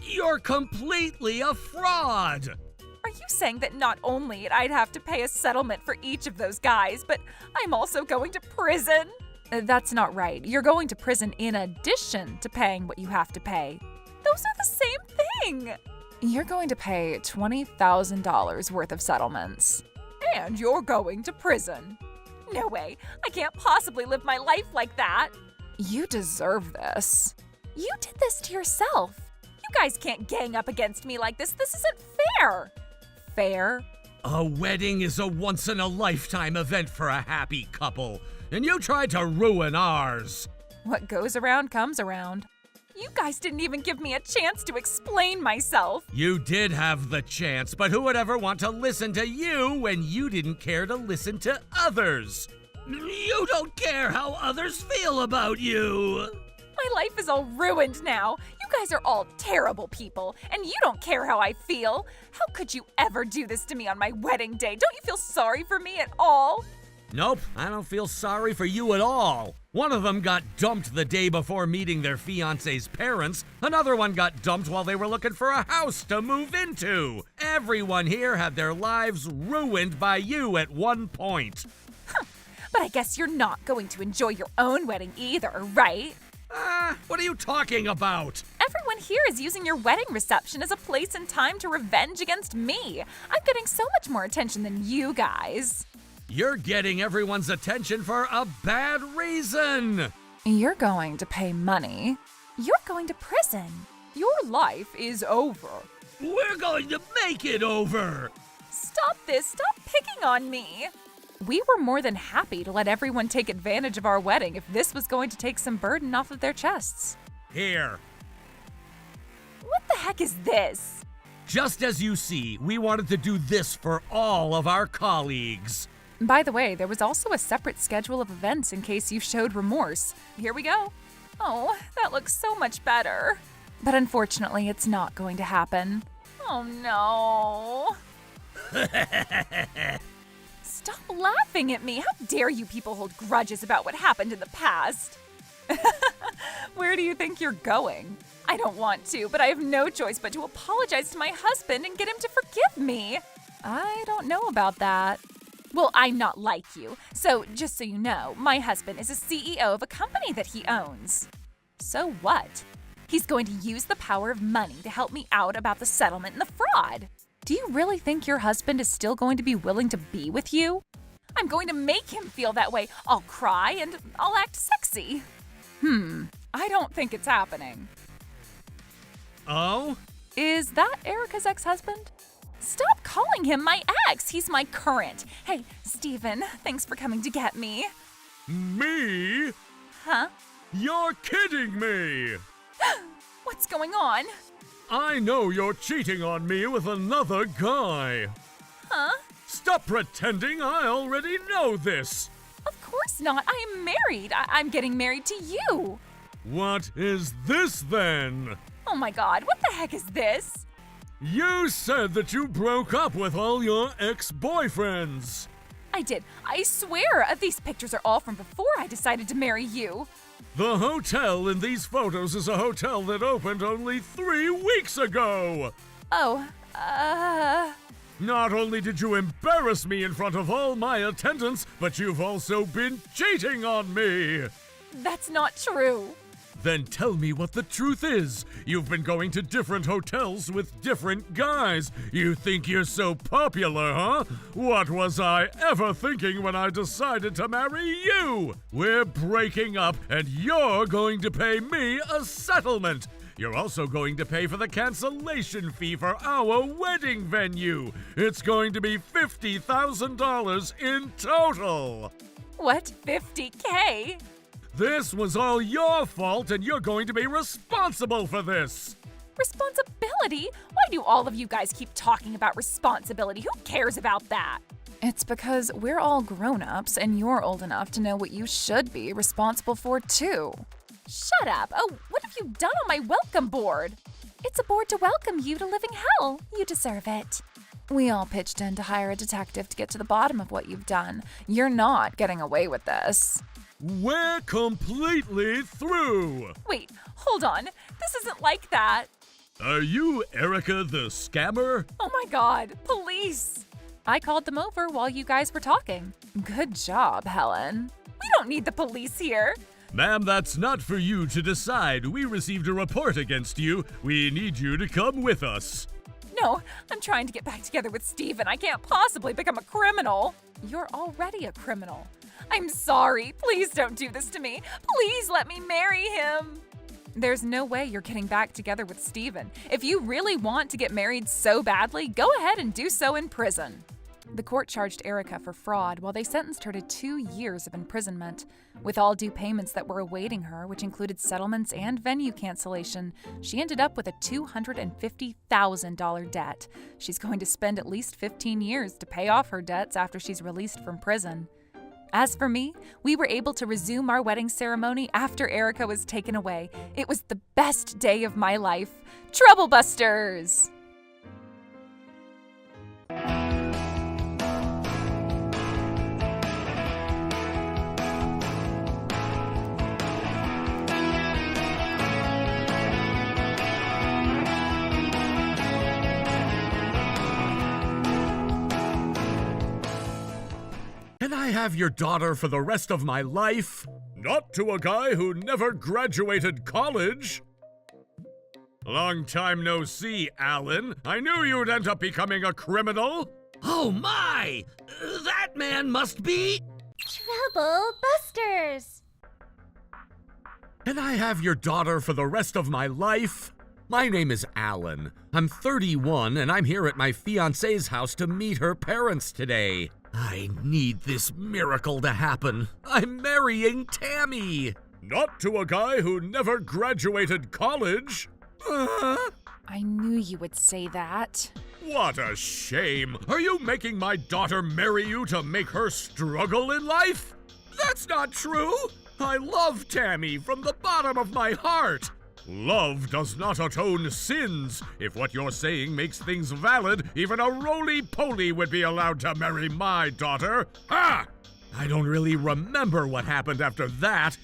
You're completely a fraud. Are you saying that not only I'd have to pay a settlement for each of those guys, but I'm also going to prison? That's not right. You're going to prison in addition to paying what you have to pay. Those are the same thing. You're going to pay $20,000 worth of settlements. And you're going to prison. No way. I can't possibly live my life like that. You deserve this. You did this to yourself. You guys can't gang up against me like this. This isn't fair. Fair? A wedding is a once-in-a-lifetime event for a happy couple, and you tried to ruin ours. What goes around comes around. You guys didn't even give me a chance to explain myself. You did have the chance, but who would ever want to listen to you when you didn't care to listen to others? You don't care how others feel about you. My life is all ruined now. You guys are all terrible people, and you don't care how I feel. How could you ever do this to me on my wedding day? Don't you feel sorry for me at all? Nope, I don't feel sorry for you at all. One of them got dumped the day before meeting their fiancé's parents. Another one got dumped while they were looking for a house to move into. Everyone here had their lives ruined by you at one point. But I guess you're not going to enjoy your own wedding either, right? What are you talking about? Everyone here is using your wedding reception as a place and time to revenge against me. I'm getting so much more attention than you guys. You're getting everyone's attention for a bad reason. You're going to pay money. You're going to prison. Your life is over. We're going to make it over. Stop this. Stop picking on me. We were more than happy to let everyone take advantage of our wedding if this was going to take some burden off of their chests. Here. What the heck is this? Just as you see, we wanted to do this for all of our colleagues. By the way, there was also a separate schedule of events in case you showed remorse. Here we go. Oh, that looks so much better. But unfortunately, it's not going to happen. Oh no. Stop laughing at me. How dare you people hold grudges about what happened in the past? Where do you think you're going? I don't want to, but I have no choice but to apologize to my husband and get him to forgive me. I don't know about that. Well, I'm not like you. So, just so you know, my husband is a CEO of a company that he owns. So what? He's going to use the power of money to help me out about the settlement and the fraud. Do you really think your husband is still going to be willing to be with you? I'm going to make him feel that way. I'll cry and I'll act sexy. I don't think it's happening. Oh? Is that Erica's ex-husband? Stop calling him my ex. He's my current. Hey, Steven, thanks for coming to get me. Me? Huh? You're kidding me! What's going on? I know you're cheating on me with another guy. Huh? Stop pretending I already know this. Of course not. I am married. I'm getting married to you. What is this then? Oh my God, what the heck is this? You said that you broke up with all your ex-boyfriends. I did. I swear, these pictures are all from before I decided to marry you. The hotel in these photos is a hotel that opened only 3 weeks ago. Oh, Not only did you embarrass me in front of all my attendants, but you've also been cheating on me. That's not true. Then tell me what the truth is. You've been going to different hotels with different guys. You think you're so popular, huh? What was I ever thinking when I decided to marry you? We're breaking up, and you're going to pay me a settlement. You're also going to pay for the cancellation fee for our wedding venue. It's going to be $50,000 in total. What, 50K? This was all your fault, and you're going to be responsible for this. Responsibility? Why do all of you guys keep talking about responsibility? Who cares about that? It's because we're all grown-ups and you're old enough to know what you should be responsible for too. Shut up. Oh, what have you done on my welcome board? It's a board to welcome you to living hell. You deserve it. We all pitched in to hire a detective to get to the bottom of what you've done. You're not getting away with this. We're completely through. Wait, hold on. This isn't like that. Are you Erica the scammer? Oh my God, police. I called them over while you guys were talking. Good job, Helen. We don't need the police here. Ma'am, that's not for you to decide. We received a report against you. We need you to come with us. No, I'm trying to get back together with Steven. I can't possibly become a criminal. You're already a criminal. I'm sorry. Please don't do this to me. Please let me marry him. There's no way you're getting back together with Steven. If you really want to get married so badly, go ahead and do so in prison. The court charged Erica for fraud while they sentenced her to 2 years of imprisonment. With all due payments that were awaiting her, which included settlements and venue cancellation, she ended up with a $250,000 debt. She's going to spend at least 15 years to pay off her debts after she's released from prison. As for me, we were able to resume our wedding ceremony after Erica was taken away. It was the best day of my life. Trouble Busters! Can I have your daughter for the rest of my life? Not to a guy who never graduated college. Long time no see, Alan. I knew you'd end up becoming a criminal. Oh my! That man must be... Trouble Busters! Can I have your daughter for the rest of my life? My name is Alan. I'm 31 and I'm here at my fiancée's house to meet her parents today. I need this miracle to happen. I'm marrying Tammy. Not to a guy who never graduated college. I knew you would say that. What a shame! Are you making my daughter marry you to make her struggle in life? That's not true! I love Tammy from the bottom of my heart! Love does not atone sins. If what you're saying makes things valid, even a roly-poly would be allowed to marry my daughter. Ha! I don't really remember what happened after that.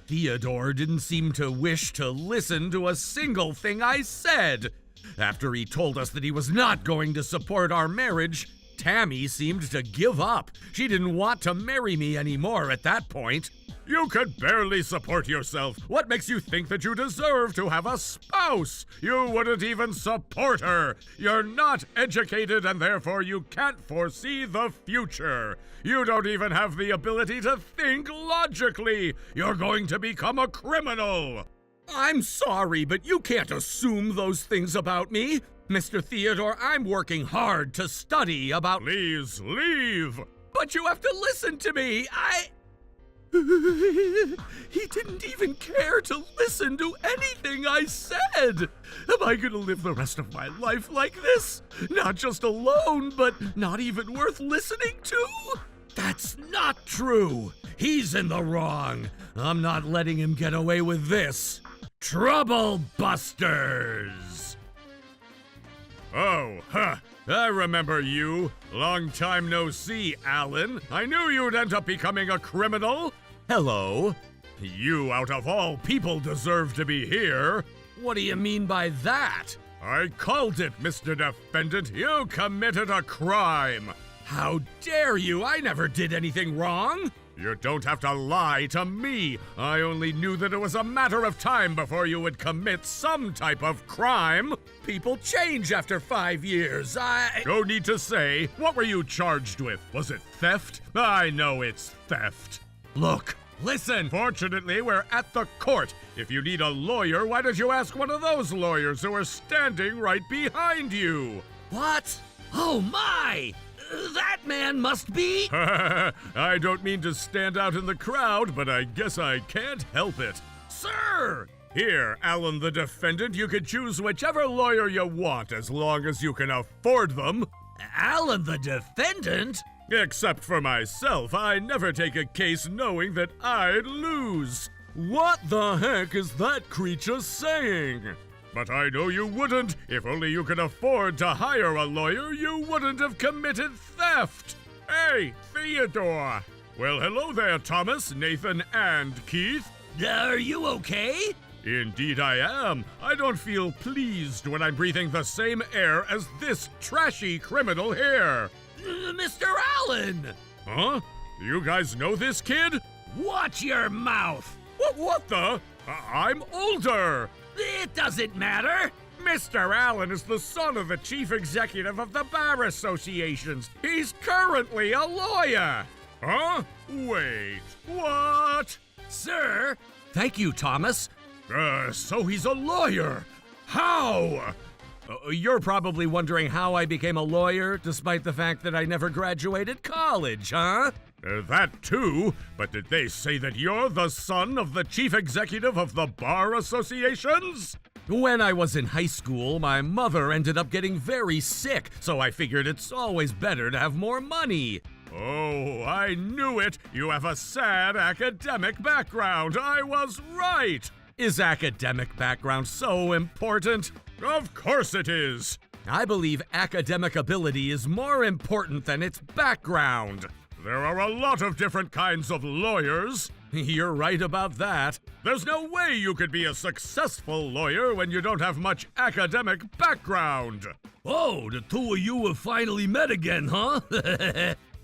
Theodore didn't seem to wish to listen to a single thing I said. After he told us that he was not going to support our marriage, Tammy seemed to give up. She didn't want to marry me anymore at that point. You could barely support yourself. What makes you think that you deserve to have a spouse? You wouldn't even support her. You're not educated and therefore you can't foresee the future. You don't even have the ability to think logically. You're going to become a criminal. I'm sorry, but you can't assume those things about me. Mr. Theodore, I'm working hard to study about— Please leave. But you have to listen to me. He didn't even care to listen to anything I said. Am I gonna live the rest of my life like this? Not just alone, but not even worth listening to? That's not true. He's in the wrong. I'm not letting him get away with this. Trouble Busters! Oh, I remember you. Long time no see, Alan. I knew you'd end up becoming a criminal. Hello. You, out of all people, deserve to be here. What do you mean by that? I called it, Mr. Defendant. You committed a crime. How dare you? I never did anything wrong. You don't have to lie to me. I only knew that it was a matter of time before you would commit some type of crime. People change after 5 years. No need to say. What were you charged with? Was it theft? I know it's theft. Look, listen. Fortunately, we're at the court. If you need a lawyer, why don't you ask one of those lawyers who are standing right behind you? What? Oh my! That man must be... I don't mean to stand out in the crowd, but I guess I can't help it. Sir! Here, Alan the defendant, you can choose whichever lawyer you want as long as you can afford them. Alan the defendant? Except for myself, I never take a case knowing that I'd lose. What the heck is that creature saying? But I know you wouldn't. If only you could afford to hire a lawyer, you wouldn't have committed theft. Hey, Theodore. Well, hello there, Thomas, Nathan, and Keith. Are you okay? Indeed I am. I don't feel pleased when I'm breathing the same air as this trashy criminal here. Mr. Allen! Huh? You guys know this kid? Watch your mouth! What the? I'm older! It doesn't matter! Mr. Allen is the son of the chief executive of the Bar Associations. He's currently a lawyer. Huh? Wait, what? Sir? Thank you, Thomas. So he's a lawyer. How? You're probably wondering how I became a lawyer, despite the fact that I never graduated college, huh? That too, but did they say that you're the son of the chief executive of the Bar Associations? When I was in high school, my mother ended up getting very sick, so I figured it's always better to have more money. Oh, I knew it! You have a sad academic background! I was right! Is academic background so important? Of course it is! I believe academic ability is more important than its background. There are a lot of different kinds of lawyers. You're right about that. There's no way you could be a successful lawyer when you don't have much academic background. Oh, the two of you have finally met again, huh?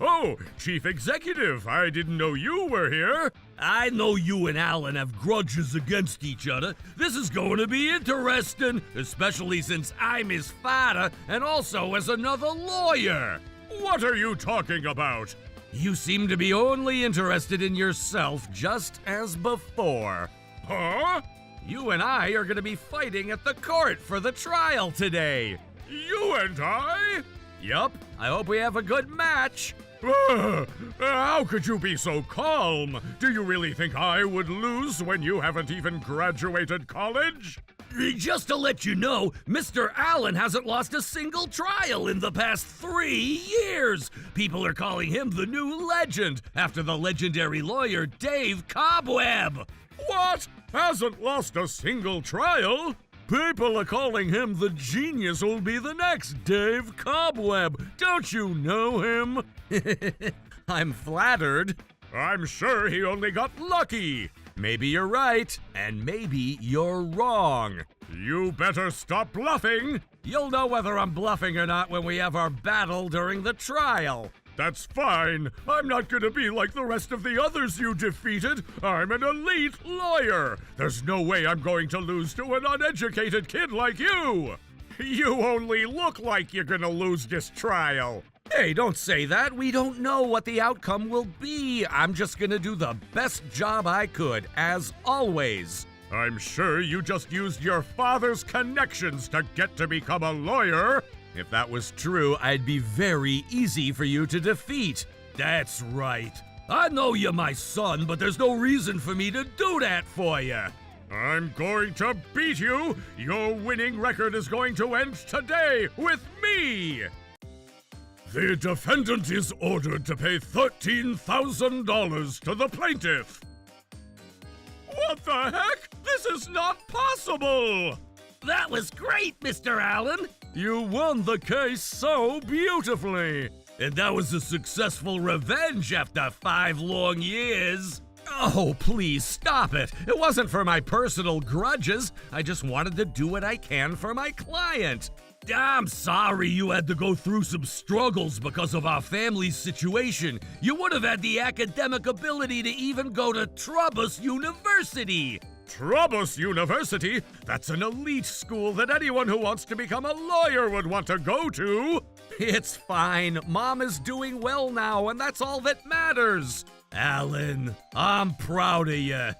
Oh, Chief Executive, I didn't know you were here. I know you and Alan have grudges against each other. This is going to be interesting, especially since I'm his father and also as another lawyer. What are you talking about? You seem to be only interested in yourself, just as before. Huh? You and I are going to be fighting at the court for the trial today. You and I? Yup, I hope we have a good match. How could you be so calm? Do you really think I would lose when you haven't even graduated college? Just to let you know, Mr. Allen hasn't lost a single trial in the past 3 years. People are calling him the new legend, after the legendary lawyer Dave Cobweb. What? Hasn't lost a single trial? People are calling him the genius who'll be the next Dave Cobweb. Don't you know him? I'm flattered. I'm sure he only got lucky. Maybe you're right, and maybe you're wrong. You better stop bluffing. You'll know whether I'm bluffing or not when we have our battle during the trial. That's fine. I'm not gonna be like the rest of the others you defeated. I'm an elite lawyer. There's no way I'm going to lose to an uneducated kid like you. You only look like you're gonna lose this trial. Hey, don't say that. We don't know what the outcome will be. I'm just gonna do the best job I could, as always. I'm sure you just used your father's connections to get to become a lawyer. If that was true, I'd be very easy for you to defeat. That's right. I know you're my son, but there's no reason for me to do that for you. I'm going to beat you. Your winning record is going to end today with me. The defendant is ordered to pay $13,000 to the plaintiff. What the heck? This is not possible! That was great, Mr. Allen! You won the case so beautifully! And that was a successful revenge after 5 long years. Oh, please stop it. It wasn't for my personal grudges. I just wanted to do what I can for my client. I'm sorry you had to go through some struggles because of our family's situation. You would have had the academic ability to even go to Trubus University. Trubus University? That's an elite school that anyone who wants to become a lawyer would want to go to. It's fine. Mom is doing well now, and that's all that matters. Alan, I'm proud of you.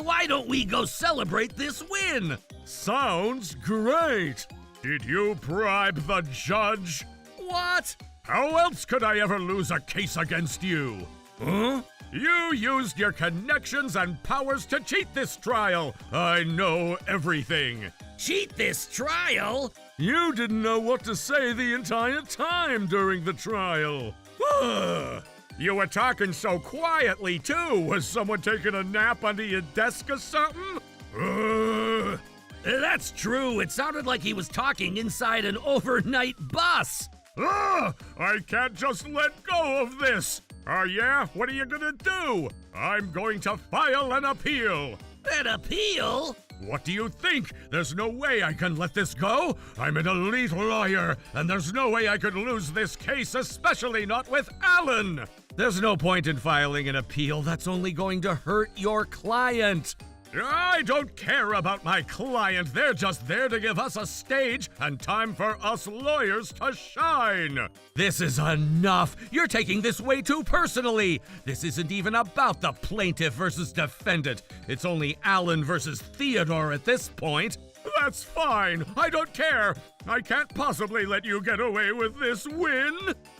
Why don't we go celebrate this win? Sounds great. Did you bribe the judge? What? How else could I ever lose a case against you? Huh? You used your connections and powers to cheat this trial. I know everything. Cheat this trial? You didn't know what to say the entire time during the trial. You were talking so quietly, too. Was someone taking a nap under your desk or something? That's true. It sounded like he was talking inside an overnight bus. I can't just let go of this. Yeah? What are you gonna do? I'm going to file an appeal. An appeal? What do you think? There's no way I can let this go. I'm an elite lawyer, and there's no way I could lose this case, especially not with Alan. There's no point in filing an appeal. That's only going to hurt your client. I don't care about my client. They're just there to give us a stage and time for us lawyers to shine. This is enough. You're taking this way too personally. This isn't even about the plaintiff versus defendant. It's only Alan versus Theodore at this point. That's fine. I don't care. I can't possibly let you get away with this win.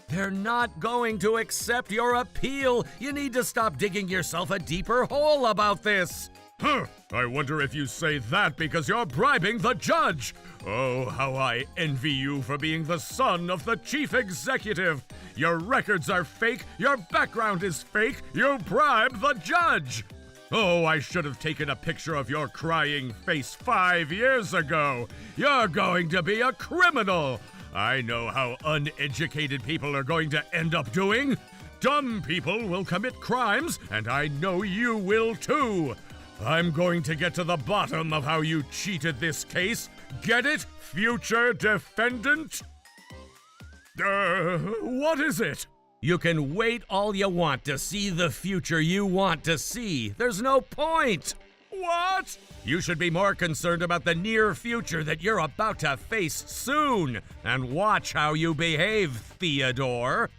They're not going to accept your appeal. You need to stop digging yourself a deeper hole about this. Huh, I wonder if you say that because you're bribing the judge. Oh, how I envy you for being the son of the chief executive. Your records are fake, your background is fake, you bribe the judge. Oh, I should have taken a picture of your crying face 5 years ago. You're going to be a criminal. I know how uneducated people are going to end up doing. Dumb people will commit crimes, and I know you will too. I'm going to get to the bottom of how you cheated this case. Get it, future defendant? What is it? You can wait all you want to see the future you want to see. There's no point. What? You should be more concerned about the near future that you're about to face soon. And watch how you behave, Theodore.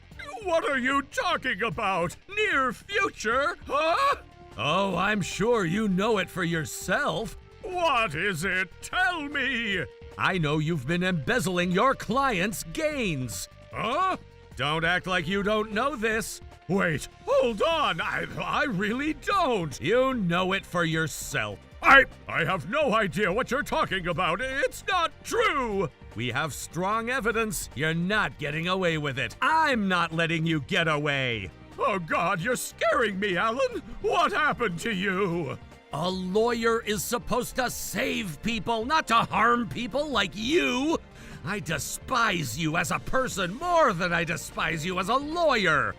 What are you talking about? Near future? Huh? Oh, I'm sure you know it for yourself. What is it? Tell me. I know you've been embezzling your clients' gains. Huh? Don't act like you don't know this. Wait, hold on. I really don't. You know it for yourself. I have no idea what you're talking about. It's not true. We have strong evidence. You're not getting away with it. I'm not letting you get away. Oh, God, you're scaring me, Alan. What happened to you? A lawyer is supposed to save people, not to harm people like you. I despise you as a person more than I despise you as a lawyer.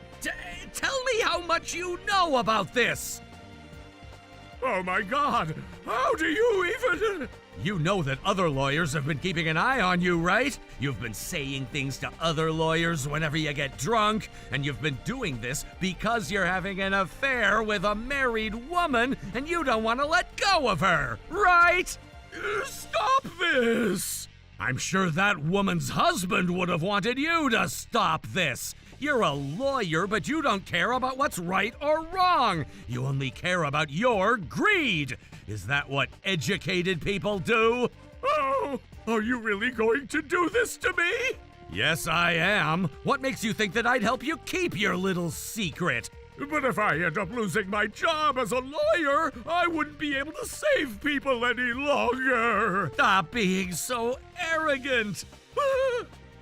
Tell me how much you know about this. Oh my God, how do you even... You know that other lawyers have been keeping an eye on you, right? You've been saying things to other lawyers whenever you get drunk, and you've been doing this because you're having an affair with a married woman and you don't want to let go of her, right? Stop this! I'm sure that woman's husband would have wanted you to stop this. You're a lawyer, but you don't care about what's right or wrong. You only care about your greed. Is that what educated people do? Oh, are you really going to do this to me? Yes, I am. What makes you think that I'd help you keep your little secret? But if I end up losing my job as a lawyer, I wouldn't be able to save people any longer. Stop being so arrogant.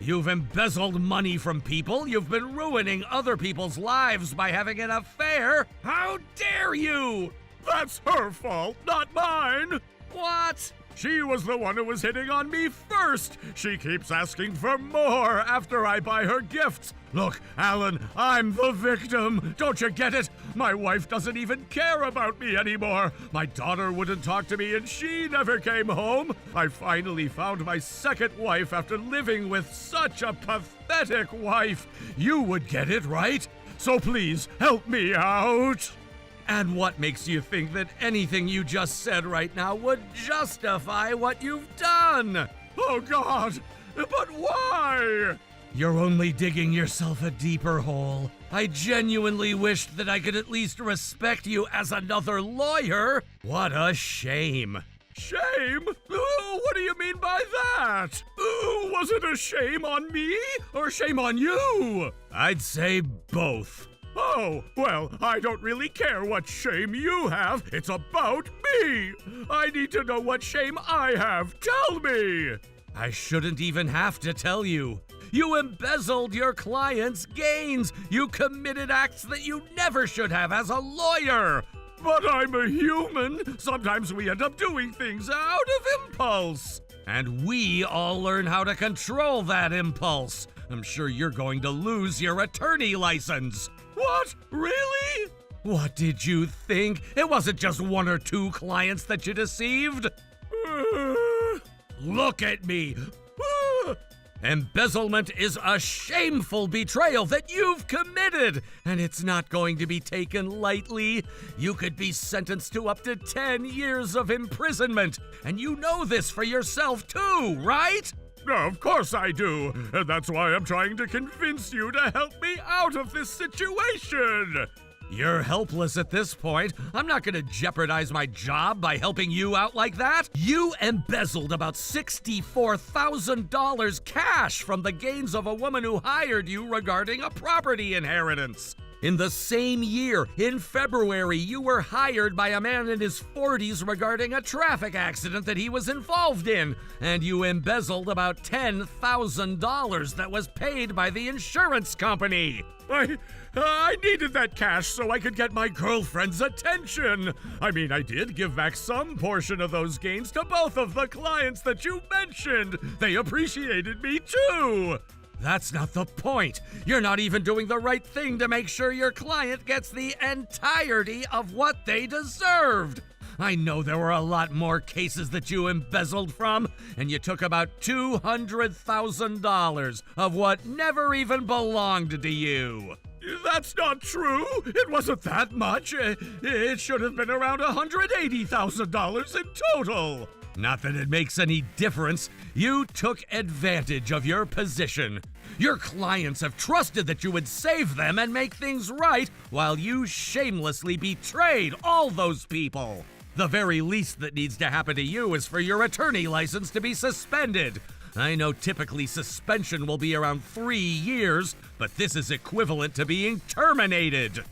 You've embezzled money from people. You've been ruining other people's lives by having an affair. How dare you? That's her fault, not mine. What? She was the one who was hitting on me first. She keeps asking for more after I buy her gifts. Look, Alan, I'm the victim. Don't you get it? My wife doesn't even care about me anymore. My daughter wouldn't talk to me and she never came home. I finally found my second wife after living with such a pathetic wife. You would get it, right? So please, help me out. And what makes you think that anything you just said right now would justify what you've done? Oh, God! But why? You're only digging yourself a deeper hole. I genuinely wished that I could at least respect you as another lawyer. What a shame. Shame? What do you mean by that? Was it a shame on me or shame on you? I'd say both. Oh, well, I don't really care what shame you have. It's about me. I need to know what shame I have. Tell me. I shouldn't even have to tell you. You embezzled your client's gains. You committed acts that you never should have as a lawyer. But I'm a human. Sometimes we end up doing things out of impulse. And we all learn how to control that impulse. I'm sure you're going to lose your attorney license. What? Really? What did you think? It wasn't just 1 or 2 clients that you deceived. Look at me. Embezzlement is a shameful betrayal that you've committed, and it's not going to be taken lightly. You could be sentenced to up to 10 years of imprisonment, and you know this for yourself too, right? Of course I do, and that's why I'm trying to convince you to help me out of this situation. You're helpless at this point. I'm not going to jeopardize my job by helping you out like that. You embezzled about $64,000 cash from the gains of a woman who hired you regarding a property inheritance. In the same year, in February, you were hired by a man in his 40s regarding a traffic accident that he was involved in, and you embezzled about $10,000 that was paid by the insurance company. I needed that cash so I could get my girlfriend's attention. I mean, I did give back some portion of those gains to both of the clients that you mentioned. They appreciated me too. That's not the point. You're not even doing the right thing to make sure your client gets the entirety of what they deserved. I know there were a lot more cases that you embezzled from, and you took about $200,000 of what never even belonged to you. That's not true. It wasn't that much. It should have been around $180,000 in total. Not that it makes any difference. You took advantage of your position. Your clients have trusted that you would save them and make things right, while you shamelessly betrayed all those people. The very least that needs to happen to you is for your attorney license to be suspended. I know typically suspension will be around 3 years, but this is equivalent to being terminated.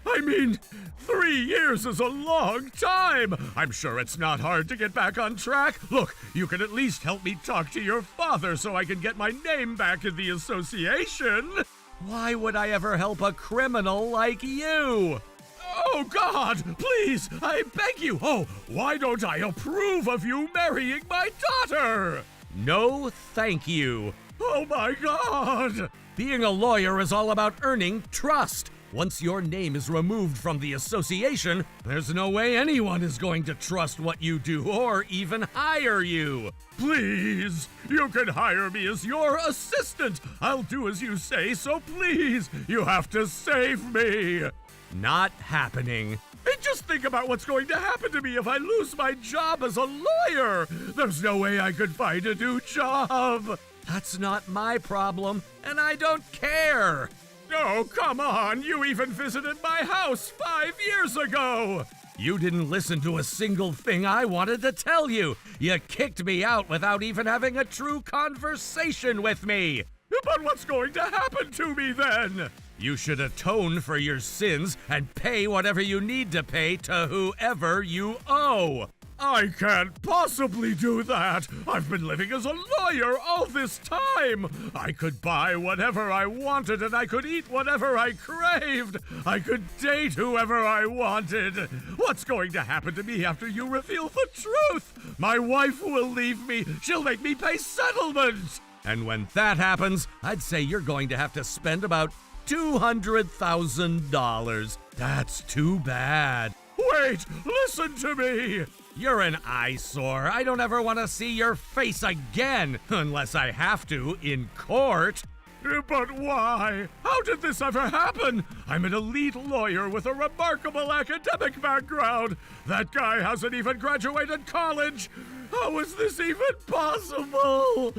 I mean, 3 years is a long time. I'm sure it's not hard to get back on track. Look, you can at least help me talk to your father so I can get my name back in the association. Why would I ever help a criminal like you? Oh, God, please, I beg you. Oh, why don't I approve of you marrying my daughter? No, thank you. Oh, my God. Being a lawyer is all about earning trust. Once your name is removed from the association, there's no way anyone is going to trust what you do or even hire you. Please, you can hire me as your assistant. I'll do as you say, so please, you have to save me. Not happening. And just think about what's going to happen to me if I lose my job as a lawyer. There's no way I could find a new job. That's not my problem, and I don't care. Oh, come on. You even visited my house 5 years ago. You didn't listen to a single thing I wanted to tell you. You kicked me out without even having a true conversation with me. But what's going to happen to me then? You should atone for your sins and pay whatever you need to pay to whoever you owe. I can't possibly do that. I've been living as a lawyer all this time. I could buy whatever I wanted and I could eat whatever I craved. I could date whoever I wanted. What's going to happen to me after you reveal the truth? My wife will leave me. She'll make me pay settlement. And when that happens, I'd say you're going to have to spend about $200,000. That's too bad. Wait, listen to me. You're an eyesore. I don't ever want to see your face again, unless I have to in court. But why? How did this ever happen? I'm an elite lawyer with a remarkable academic background. That guy hasn't even graduated college. How is this even possible?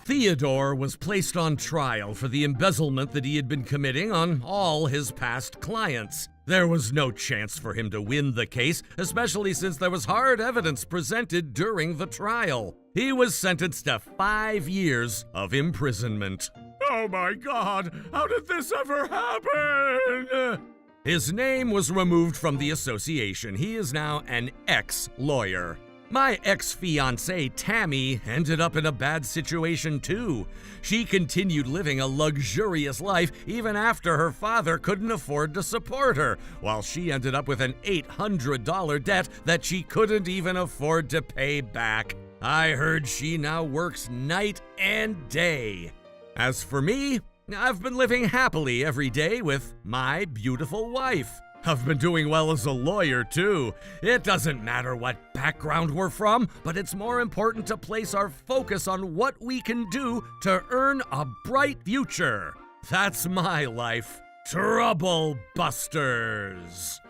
Theodore was placed on trial for the embezzlement that he had been committing on all his past clients. There was no chance for him to win the case, especially since there was hard evidence presented during the trial. He was sentenced to 5 years of imprisonment. Oh my God, how did this ever happen? His name was removed from the association. He is now an ex-lawyer. My ex-fiancée, Tammy, ended up in a bad situation too. She continued living a luxurious life even after her father couldn't afford to support her, while she ended up with an $800 debt that she couldn't even afford to pay back. I heard she now works night and day. As for me, I've been living happily every day with my beautiful wife. I've been doing well as a lawyer, too. It doesn't matter what background we're from, but it's more important to place our focus on what we can do to earn a bright future. That's my life. Trouble Busters.